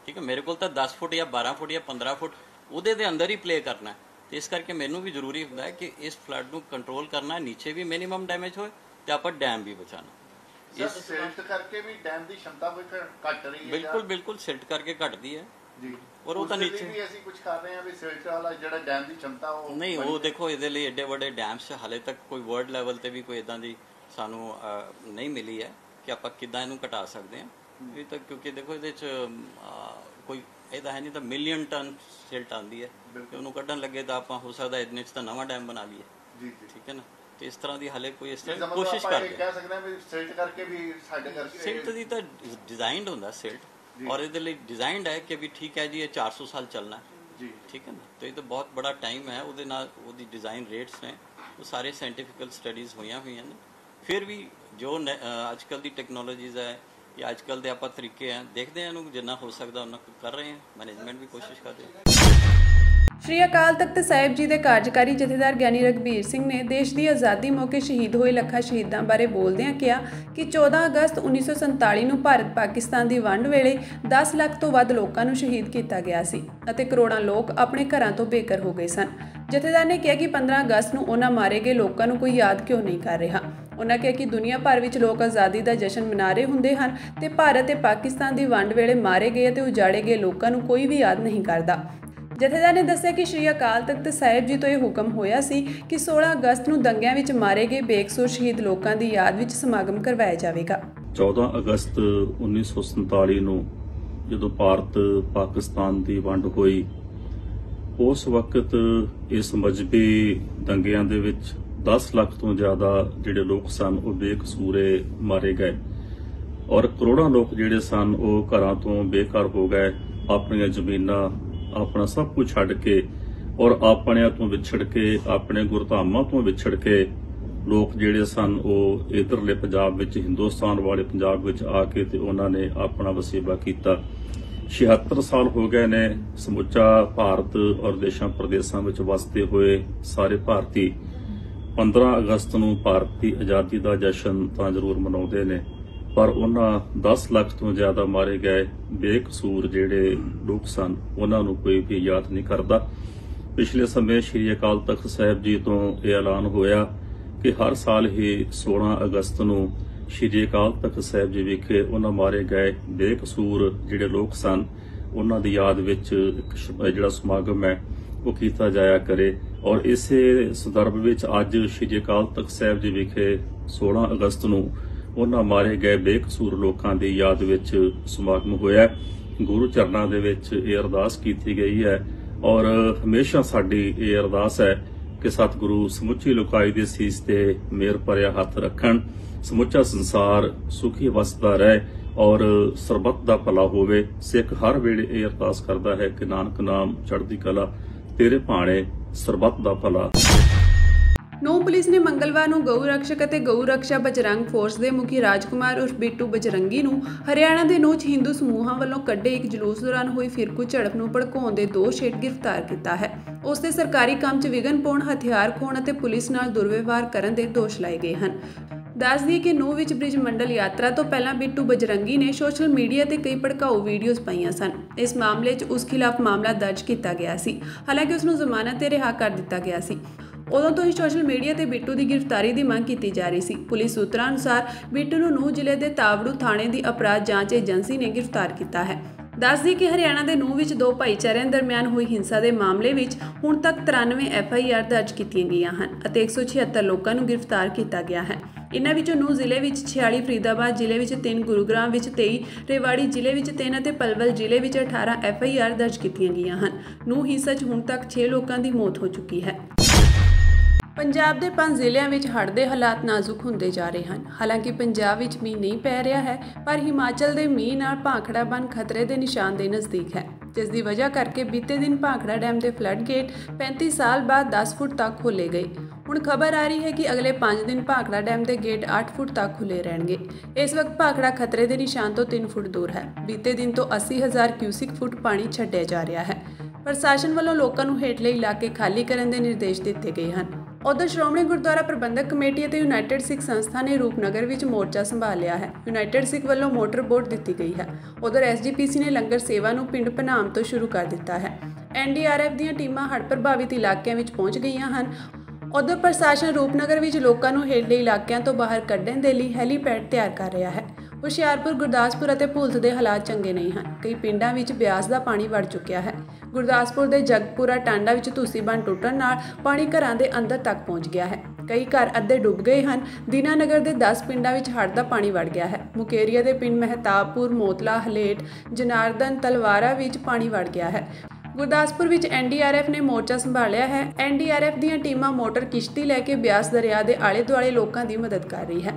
ठीक है। मेरे को 10 फुट या 12 फुट या 15 फुट ਉਹਦੇ ਦੇ ਅੰਦਰ ਹੀ ਪਲੇ ਕਰਨਾ ਹੈ। ਤੇ ਇਸ ਕਰਕੇ ਮੈਨੂੰ ਵੀ ਜ਼ਰੂਰੀ ਹੁੰਦਾ ਹੈ ਕਿ ਇਸ ਫਲੱਡ ਨੂੰ ਕੰਟਰੋਲ ਕਰਨਾ, ਨੀਚੇ ਵੀ ਮਿਨੀਮਮ ਡੈਮੇਜ ਹੋਏ ਤੇ ਆਪਾਂ ਡੈਮ ਵੀ ਬਚਾਉਣਾ। ਇਸ ਸਿਲਟ ਕਰਕੇ ਵੀ ਡੈਮ ਦੀ क्षमता ਕੋਈ ਘਟ ਰਹੀ ਹੈ? ਬਿਲਕੁਲ ਸਿਲਟ ਕਰਕੇ ਘਟਦੀ ਹੈ ਜੀ। ਔਰ ਉਹ ਤਾਂ ਨੀਚੇ ਵੀ ਅਸੀਂ ਕੁਝ ਕਰ ਰਹੇ ਹਾਂ ਵੀ ਸਿਲਟ ਵਾਲਾ ਜਿਹੜਾ ਡੈਮ ਦੀ क्षमता ਉਹ ਨਹੀਂ, ਉਹ ਦੇਖੋ ਇਹਦੇ ਲਈ ਐਡੇ ਵੱਡੇ ਡੈਮਸ ਹਾਲੇ ਤੱਕ ਕੋਈ ਵਰਲਡ ਲੈਵਲ ਤੇ ਵੀ ਕੋਈ ਇਦਾਂ ਦੀ ਸਾਨੂੰ ਨਹੀਂ ਮਿਲੀ ਹੈ ਕਿ ਆਪਾਂ ਕਿੱਦਾਂ ਇਹਨੂੰ ਘਟਾ ਸਕਦੇ ਹਾਂ। ਇਹ ਤਾਂ ਕਿਉਂਕਿ ਦੇਖੋ ਇਹਦੇ 'ਚ ਕੋਈ ਇਹਦਾ ਹੈ ਨਹੀਂ ਤਾਂ ਮਿਲੀਅਨ ਟਨ ਸਿਲਟ ਆਉਂਦੀ ਹੈ ਤੇ ਉਹਨੂੰ ਕੱਢਣ ਲੱਗੇ ਤਾਂ ਆਪਾਂ ਹੋ ਸਕਦਾ ਇਹਦੇ 'ਚ ਤਾਂ ਨਵਾਂ ਡੈਮ ਬਣਾ ਲਈਏ। ਜੀ ਠੀਕ ਹੈ ਨਾ। ਤੇ ਇਸ ਤਰ੍ਹਾਂ ਦੀ ਹਾਲੇ ਕੋਈ ਇਸ ਤਰ੍ਹਾਂ ਕੋਸ਼ਿਸ਼ ਕਰ ਰਿਹਾ। ਕਹਿ ਸਕਦੇ ਹਾਂ ਵੀ ਸਿਲਟ ਕਰਕੇ ਵੀ ਸਾਡੇ ਕਰਕੇ ਸਿਲਟ ਦੀ ਤਾਂ ਡਿਜ਼ਾਈਨਡ ਹੁੰਦਾ ਸਿਲਟ, ਔਰ ਇਹਦੇ ਲਈ ਡਿਜ਼ਾਈਨਡ ਹੈ ਕਿ ਵੀ ਠੀਕ ਹੈ ਜੀ ਇਹ 400 ਸਾਲ ਚੱਲਣਾ ਹੈ। ਠੀਕ ਹੈ ਨਾ। ਤੇ ਇਹ ਤਾਂ ਬਹੁਤ ਬੜਾ ਟਾਈਮ ਹੈ। ਉਹਦੇ ਨਾਲ ਉਹਦੀ ਡਿਜ਼ਾਈਨ ਰੇਟਸ ਨੇ ਉਹ ਸਾਰੇ ਸਾਇੰਟੀਫਿਕਲ ਸਟੱਡੀਜ਼ ਹੋਈਆਂ ਨੇ। ਫਿਰ ਵੀ ਜੋ ਅੱਜ ਕੱਲ੍ਹ ਦੀ ਟੈਕਨੋਲੋਜੀਜ਼ ਹੈ ਜਾਂ ਅੱਜ ਕੱਲ੍ਹ ਦੇ ਆਪਾਂ ਤਰੀਕੇ ਆ, ਦੇਖਦੇ ਹਾਂ ਇਹਨੂੰ ਜਿੰਨਾ ਹੋ ਸਕਦਾ ਉਹਨਾਂ ਕਰ ਰਹੇ ਹਾਂ। ਮੈਨੇਜਮੈਂਟ ਵੀ ਕੋਸ਼ਿਸ਼ ਕਰ ਰਹੀ ਹੈ। ਸ਼੍ਰੀ ਅਕਾਲ ਤਖਤ ਸਾਹਿਬ ਜੀ ਦੇ ਕਾਰਜਕਾਰੀ ਜਥੇਦਾਰ ਗਿਆਨੀ ਰਘਬੀਰ ਸਿੰਘ ਨੇ ਦੇਸ਼ ਦੀ ਆਜ਼ਾਦੀ ਮੌਕੇ ਸ਼ਹੀਦ ਹੋਏ ਲੱਖਾਂ ਸ਼ਹੀਦਾਂ ਬਾਰੇ ਬੋਲਦਿਆਂ ਕਿਹਾ ਕਿ 14 ਅਗਸਤ 1947 ਨੂੰ ਭਾਰਤ ਪਾਕਿਸਤਾਨ ਦੀ ਵੰਡ ਵੇਲੇ 10 ਲੱਖ ਤੋਂ ਵੱਧ ਲੋਕਾਂ ਨੂੰ ਸ਼ਹੀਦ ਕੀਤਾ ਗਿਆ ਸੀ ਅਤੇ ਕਰੋੜਾਂ ਲੋਕ ਆਪਣੇ ਘਰਾਂ ਤੋਂ ਬੇਘਰ ਹੋ ਗਏ ਸਨ। ਜਥੇਦਾਰ ਨੇ ਕਿਹਾ ਕਿ 15 ਅਗਸਤ ਨੂੰ ਉਹਨਾਂ ਮਾਰੇ ਗਏ ਲੋਕਾਂ ਨੂੰ ਕੋਈ ਯਾਦ ਕਿਉਂ ਨਹੀਂ ਕਰ ਰਿਹਾ। ਉਹਨਾਂ ਕਿਹਾ ਕਿ ਦੁਨੀਆ ਭਰ ਵਿੱਚ ਲੋਕ ਆਜ਼ਾਦੀ ਦਾ ਜਸ਼ਨ ਮਨਾ ਰਹੇ ਹੁੰਦੇ ਹਨ ਤੇ ਭਾਰਤ ਤੇ ਪਾਕਿਸਤਾਨ ਦੀ ਵੰਡ ਵੇਲੇ ਮਾਰੇ ਗਏ ਅਤੇ ਉਜਾੜੇ ਗਏ ਲੋਕਾਂ ਨੂੰ ਕੋਈ ਵੀ ਯਾਦ ਨਹੀਂ ਕਰਦਾ। ਜਥੇਦਾਰ ਨੇ ਦੱਸਿਆ ਕਿ ਸ਼੍ਰੀ ਅਕਾਲ ਤਖਤ ਸਾਹਿਬ ਜੀ ਤੋਂ ਇਹ ਹੁਕਮ ਹੋਇਆ ਸੀ ਕਿ 16 ਅਗਸਤ ਨੂੰ ਦੰਗਿਆਂ ਵਿੱਚ ਮਾਰੇ ਗਏ ਬੇਕਸੂਰ ਸ਼ਹੀਦ ਲੋਕਾਂ ਦੀ ਯਾਦ ਵਿੱਚ ਸਮਾਗਮ ਕਰਵਾਇਆ ਜਾਵੇਗਾ। 14 ਅਗਸਤ 1947 ਨੂੰ ਜਦੋਂ ਭਾਰਤ ਪਾਕਿਸਤਾਨ ਦੀ ਵੰਡ ਹੋਈ, ਉਸ ਵਕਤ ਇਸ ਮਜ਼ਹਬੀ ਦੰਗਿਆਂ ਦੇ ਵਿੱਚ 10 ਲੱਖ ਤੋਂ ਜ਼ਿਆਦਾ ਜਿਹੜੇ ਲੋਕ ਸਨ ਉਹ ਬੇਕਸੂਰੇ ਮਾਰੇ ਗਏ ਔਰ ਕਰੋੜਾਂ ਲੋਕ ਜਿਹੜੇ ਸਨ ਉਹ ਘਰਾਂ ਤੋਂ ਬੇਘਰ ਹੋ ਗਏ। ਆਪਣੀਆਂ ਜ਼ਮੀਨਾਂ, ਆਪਣਾ ਸਭ ਕੁਝ ਛੱਡ ਕੇ ਔਰ ਆਪਣਿਆਂ ਤੋਂ ਵਿਛੜ ਕੇ, ਆਪਣੇ ਗੁਰਧਾਮਾਂ ਤੋਂ ਵਿਛੜ ਕੇ ਲੋਕ ਜਿਹੜੇ ਸਨ ਉਹ ਇਧਰਲੇ ਪੰਜਾਬ ਵਿੱਚ, ਹਿੰਦੁਸਤਾਨ ਵਾਲੇ ਪੰਜਾਬ ਵਿੱਚ ਆ ਕੇ ਤੇ ਉਹਨਾਂ ਨੇ ਆਪਣਾ ਵਸੇਬਾ ਕੀਤਾ। 76 ਸਾਲ ਹੋ ਗਏ ਨੇ ਸਮੁੱਚਾ ਭਾਰਤ ਔਰ ਦੇਸ਼ਾਂ ਪ੍ਰਦੇਸ਼ਾਂ ਵਿੱਚ ਵਸਦੇ ਹੋਏ ਸਾਰੇ ਭਾਰਤੀ 15 ਅਗਸਤ ਨੂੰ ਭਾਰਤ ਦੀ ਆਜ਼ਾਦੀ ਦਾ ਜਸ਼ਨ ਤਾਂ ਜ਼ਰੂਰ ਮਨਾਉਂਦੇ ਨੇ, ਪਰ ਉਹਨਾਂ 10 ਲੱਖ ਤੋਂ ਜ਼ਿਆਦਾ ਮਾਰੇ ਗਏ ਬੇਕਸੂਰ ਜਿਹੜੇ ਲੋਕ ਸਨ ਉਹਨਾਂ ਨੂੰ ਕੋਈ ਵੀ ਯਾਦ ਨਹੀਂ ਕਰਦਾ। ਪਿਛਲੇ ਸਮੇਂ ਸ਼੍ਰੀ ਅਕਾਲ ਤਖਤ ਸਾਹਿਬ ਜੀ ਤੋਂ ਇਹ ਐਲਾਨ ਹੋਇਆ ਕਿ ਹਰ ਸਾਲ ਹੀ 16 ਅਗਸਤ ਨੂੰ ਸ਼੍ਰੀ ਅਕਾਲ ਤਖਤ ਸਾਹਿਬ ਜੀ ਵਿਖੇ ਉਹਨਾਂ ਮਾਰੇ ਗਏ ਬੇਕਸੂਰ ਜਿਹੜੇ ਲੋਕ ਸਨ ਉਹਨਾਂ ਦੀ ਯਾਦ ਵਿੱਚ ਇੱਕ ਜਿਹੜਾ ਸਮਾਗਮ ਹੈ ਉਹ ਕੀਤਾ ਜਾਇਆ ਕਰੇ। ਔਰ ਇਸੇ ਸੰਦਰਭ ਵਿੱਚ ਅੱਜ ਸ਼੍ਰੀ ਅਕਾਲ ਤਖਤ ਸਾਹਿਬ ਜੀ ਵਿਖੇ 16 ਅਗਸਤ ਨੂੰ ਉਹਨਾਂ ਮਾਰੇ ਗਏ ਬੇਕਸੂਰ ਲੋਕਾਂ ਦੀ ਯਾਦ ਵਿੱਚ ਸਮਾਗਮ ਹੋਇਆ। ਗੁਰੂ ਚਰਨਾਂ ਦੇ ਵਿੱਚ ਇਹ ਅਰਦਾਸ ਕੀਤੀ ਗਈ ਹੈ ਔਰ ਹਮੇਸ਼ਾ ਸਾਡੀ ਇਹ ਅਰਦਾਸ ਹੈ ਕਿ ਸਤਿਗੁਰੂ ਸਮੁੱਚੀ ਲੋਕਾਈ ਦੇ ਸੀਸ ਤੇ ਮਿਹਰ ਭਰਿਆ ਹੱਥ ਰੱਖਣ, ਸਮੁੱਚਾ ਸੰਸਾਰ ਸੁਖੀ ਵਸਦਾ ਰਹੇ ਔਰ ਸਰਬੱਤ ਦਾ ਭਲਾ ਹੋਵੇ। ਸਿੱਖ ਹਰ ਵੇਲੇ ਇਹ ਅਰਦਾਸ ਕਰਦਾ ਹੈ ਕਿ ਨਾਨਕ ਨਾਮ ਚੜ੍ਹਦੀ ਕਲਾ, ਤੇਰੇ ਭਾਣੇ ਸਰਬੱਤ ਦਾ ਭਲਾ। ਨੌ ਪੁਲਿਸ ਨੇ ਮੰਗਲਵਾਰ ਨੂੰ ਗਊ ਰਕਸ਼ਕ ਅਤੇ ਗਊ ਰਕਸ਼ਾ ਬਜਰੰਗ ਫੋਰਸ ਦੇ ਮੁਖੀ ਰਾਜਕੁਮਾਰ ਉਰਫ ਬਿੱਟੂ ਬਜਰੰਗੀ ਨੂੰ ਹਰਿਆਣਾ ਦੇ ਨੌ ਹਿੰਦੂ ਸਮੂਹਾਂ ਵੱਲੋਂ ਕੱਢੇ ਇੱਕ ਜਲੂਸ ਦੌਰਾਨ ਹੋਈ ਫਿਰਕੂ ਝੜਪ ਨੂੰ ਭੜਕਾਉਣ ਦੇ ਦੋਸ਼ ਹੇਠ ਗ੍ਰਿਫਤਾਰ ਕੀਤਾ ਹੈ। ਉਸ ਦੇ ਸਰਕਾਰੀ ਕੰਮ 'ਚ ਵਿਘਨ ਪਾਉਣ, ਹਥਿਆਰ ਖੋਹਣ ਅਤੇ ਪੁਲਿਸ ਨਾਲ ਦੁਰਵਿਵਹਾਰ ਕਰਨ ਦੇ ਦੋਸ਼ ਲਾਏ ਗਏ ਹਨ। ਦੱਸ ਦਈਏ ਕਿ ਨੌ ਵਿੱਚ ਬ੍ਰਿਜ ਮੰਡਲ ਯਾਤਰਾ ਤੋਂ ਪਹਿਲਾਂ ਬਿੱਟੂ ਬਜਰੰਗੀ ਨੇ ਸੋਸ਼ਲ ਮੀਡੀਆ ਤੇ ਕਈ ਭੜਕਾਊ ਵੀਡੀਓਜ਼ ਪਾਈਆਂ ਸਨ। ਇਸ ਮਾਮਲੇ 'ਚ ਉਸ ਖਿਲਾਫ ਮਾਮਲਾ ਦਰਜ ਕੀਤਾ ਗਿਆ ਸੀ। ਹਾਲਾਂਕਿ ਉਸ ਨੂੰ ਜ਼ਮਾਨਤ ਤੇ ਰਿਹਾ ਕਰ ਦਿੱਤਾ ਗਿਆ ਸੀ। ਉਦੋਂ ਤੋਂ ਹੀ ਸੋਸ਼ਲ ਮੀਡੀਆ ਤੇ ਬਿੱਟੂ ਦੀ ਗ੍ਰਿਫਤਾਰੀ ਦੀ ਮੰਗ ਕੀਤੀ ਜਾ ਰਹੀ ਸੀ। ਪੁਲਿਸ ਸੂਤਰਾਂ ਅਨੁਸਾਰ ਬਿੱਟੂ ਨੂੰ ਨੂੰਹ ਜ਼ਿਲ੍ਹੇ ਦੇ ਤਾਵੜੂ ਥਾਣੇ ਦੀ ਅਪਰਾਧ ਜਾਂਚ ਏਜੰਸੀ ਨੇ ਗ੍ਰਿਫਤਾਰ ਕੀਤਾ ਹੈ। ਦੱਸ ਦਈਏ ਕਿ ਹਰਿਆਣਾ ਦੇ ਨੂੰਹ ਵਿੱਚ ਦੋ ਭਾਈਚਾਰਿਆਂ ਦਰਮਿਆਨ ਹੋਈ ਹਿੰਸਾ ਦੇ ਮਾਮਲੇ ਵਿੱਚ ਹੁਣ ਤੱਕ 93 FIR ਦਰਜ ਕੀਤੀਆਂ ਗਈਆਂ ਹਨ ਅਤੇ 176 ਲੋਕਾਂ ਨੂੰ ਗ੍ਰਿਫਤਾਰ ਕੀਤਾ ਗਿਆ ਹੈ। ਇਨ੍ਹਾਂ ਵਿੱਚੋਂ ਨੂੰਹ ਜ਼ਿਲ੍ਹੇ ਵਿੱਚ 46, ਫਰੀਦਾਬਾਦ ਜ਼ਿਲ੍ਹੇ ਵਿੱਚ 3, ਗੁਰੂਗ੍ਰਾਮ ਵਿੱਚ 23, ਰੇਵਾੜੀ ਜ਼ਿਲ੍ਹੇ ਵਿੱਚ 3 ਅਤੇ ਪਲਵਲ ਜ਼ਿਲ੍ਹੇ ਵਿੱਚ 18 FIR ਦਰਜ ਕੀਤੀਆਂ ਗਈਆਂ ਹਨ। ਨੂੰਹ ਹਿੰਸਾ 'ਚ ਹੁਣ ਤੱਕ 6 ਲੋਕਾਂ ਦੀ ਮੌਤ ਹੋ ਚੁੱਕੀ ਹੈ। ਪੰਜਾਬ ਦੇ 5 ਜ਼ਿਲ੍ਹਿਆਂ ਵਿੱਚ ਹੜ੍ਹ ਦੇ ਹਾਲਾਤ ਨਾਜ਼ੁਕ ਹੁੰਦੇ ਜਾ ਰਹੇ ਹਨ। ਹਾਲਾਂਕਿ ਪੰਜਾਬ ਵਿੱਚ ਮੀਂਹ ਨਹੀਂ ਪੈ ਰਿਹਾ ਹੈ, ਪਰ ਹਿਮਾਚਲ ਦੇ ਮੀਂਹ ਨਾਲ ਭਾਖੜਾ ਬੰਨ੍ਹ ਖਤਰੇ ਦੇ ਨਿਸ਼ਾਨ ਦੇ ਨਜ਼ਦੀਕ ਹੈ, ਜਿਸ ਦੀ ਵਜ੍ਹਾ ਕਰਕੇ ਬੀਤੇ ਦਿਨ ਭਾਖੜਾ ਡੈਮ ਦੇ ਫਲੱਡ ਗੇਟ 35 ਸਾਲ ਬਾਅਦ 10 ਫੁੱਟ ਤੱਕ ਖੋਲ੍ਹੇ ਗਏ। ਹੁਣ ਖਬਰ ਆ ਰਹੀ ਹੈ ਕਿ ਅਗਲੇ 5 ਦਿਨ ਭਾਖੜਾ ਡੈਮ ਦੇ ਗੇਟ 8 ਫੁੱਟ ਤੱਕ ਖੁੱਲ੍ਹੇ ਰਹਿਣਗੇ। ਇਸ ਵਕਤ ਭਾਖੜਾ ਖਤਰੇ ਦੇ ਨਿਸ਼ਾਨ ਤੋਂ 3 ਫੁੱਟ ਦੂਰ ਹੈ। ਬੀਤੇ ਦਿਨ ਤੋਂ 80,000 ਕਿਊਸਿਕ ਫੁੱਟ ਪਾਣੀ ਛੱਡਿਆ ਜਾ ਰਿਹਾ ਹੈ। ਪ੍ਰਸ਼ਾਸਨ ਵੱਲੋਂ ਲੋਕਾਂ ਨੂੰ ਹੇਠਲੇ ਇਲਾਕੇ ਖਾਲੀ ਕਰਨ ਦੇ ਨਿਰਦੇਸ਼ ਦਿੱਤੇ ਗਏ ਹਨ। ਉਧਰ ਸ਼੍ਰੋਮਣੀ ਗੁਰਦੁਆਰਾ ਪ੍ਰਬੰਧਕ ਕਮੇਟੀ ਅਤੇ ਯੂਨਾਈਟਿਡ ਸਿੱਖ ਸੰਸਥਾ ਨੇ ਰੂਪਨਗਰ ਵਿੱਚ ਮੋਰਚਾ ਸੰਭਾਲ ਲਿਆ ਹੈ। ਯੂਨਾਈਟਿਡ ਸਿੱਖ ਵੱਲੋਂ ਮੋਟਰ ਬੋਟ ਦਿੱਤੀ ਗਈ ਹੈ। ਉਧਰ ਐਸਜੀਪੀਸੀ ਨੇ ਲੰਗਰ ਸੇਵਾ ਨੂੰ ਪਿੰਡ ਭਨਾਮ ਤੋਂ ਸ਼ੁਰੂ ਕਰ ਦਿੱਤਾ ਹੈ। ਐਨਡੀਆਰਐਫ ਦੀਆਂ ਟੀਮਾਂ ਹੜ੍ਹ ਪ੍ਰਭਾਵਿਤ ਇਲਾਕਿਆਂ ਵਿੱਚ ਪਹੁੰਚ ਗਈਆਂ ਹਨ। ਉਧਰ ਪ੍ਰਸ਼ਾਸਨ ਰੂਪਨਗਰ ਵਿੱਚ ਲੋਕਾਂ ਨੂੰ ਹੇਠਲੇ ਇਲਾਕਿਆਂ ਤੋਂ ਬਾਹਰ ਕੱਢਣ ਦੇ ਲਈ ਹੈਲੀਪੈਡ ਤਿਆਰ ਕਰ ਰਿਹਾ ਹੈ। ਹੁਸ਼ਿਆਰਪੁਰ, ਗੁਰਦਾਸਪੁਰ ਅਤੇ ਭੁਲਥ ਦੇ ਹਾਲਾਤ ਚੰਗੇ ਨਹੀਂ ਹਨ। ਕਈ ਪਿੰਡਾਂ ਵਿੱਚ ਬਿਆਸ ਦਾ ਪਾਣੀ ਵੜ ਚੁੱਕਿਆ ਹੈ। ਗੁਰਦਾਸਪੁਰ ਦੇ ਜਗਪੁਰਾ ਟਾਂਡਾ ਵਿੱਚ ਤੁਸੀਂ ਬੰਨ੍ਹ ਟੁੱਟਣ ਨਾਲ ਪਾਣੀ ਘਰਾਂ ਦੇ ਅੰਦਰ ਤੱਕ ਪਹੁੰਚ ਗਿਆ ਹੈ। ਕਈ ਘਰ ਅੱਧੇ ਡੁੱਬ ਗਏ ਹਨ। ਦੀਨਾਨਗਰ ਦੇ 10 ਪਿੰਡਾਂ ਵਿੱਚ ਹੜ੍ਹ ਦਾ ਪਾਣੀ ਵੜ ਗਿਆ ਹੈ। ਮੁਕੇਰੀਆ ਦੇ ਪਿੰਡ ਮਹਿਤਾਬਪੁਰ, ਮੋਤਲਾ, ਹਲੇਟ, ਜਨਾਰਦਨ, ਤਲਵਾਰਾ ਵਿੱਚ ਪਾਣੀ ਵੜ ਗਿਆ ਹੈ। ਗੁਰਦਾਸਪੁਰ ਵਿੱਚ ਐਨਡੀਆਰਐਫ ਨੇ ਮੋਰਚਾ ਸੰਭਾਲਿਆ ਹੈ। ਐਨਡੀਆਰਐਫ ਦੀਆਂ ਟੀਮਾਂ ਮੋਟਰ ਕਿਸ਼ਤੀ ਲੈ ਕੇ ਬਿਆਸ ਦਰਿਆ ਦੇ ਆਲੇ ਦੁਆਲੇ ਲੋਕਾਂ ਦੀ ਮਦਦ ਕਰ ਰਹੀ ਹੈ।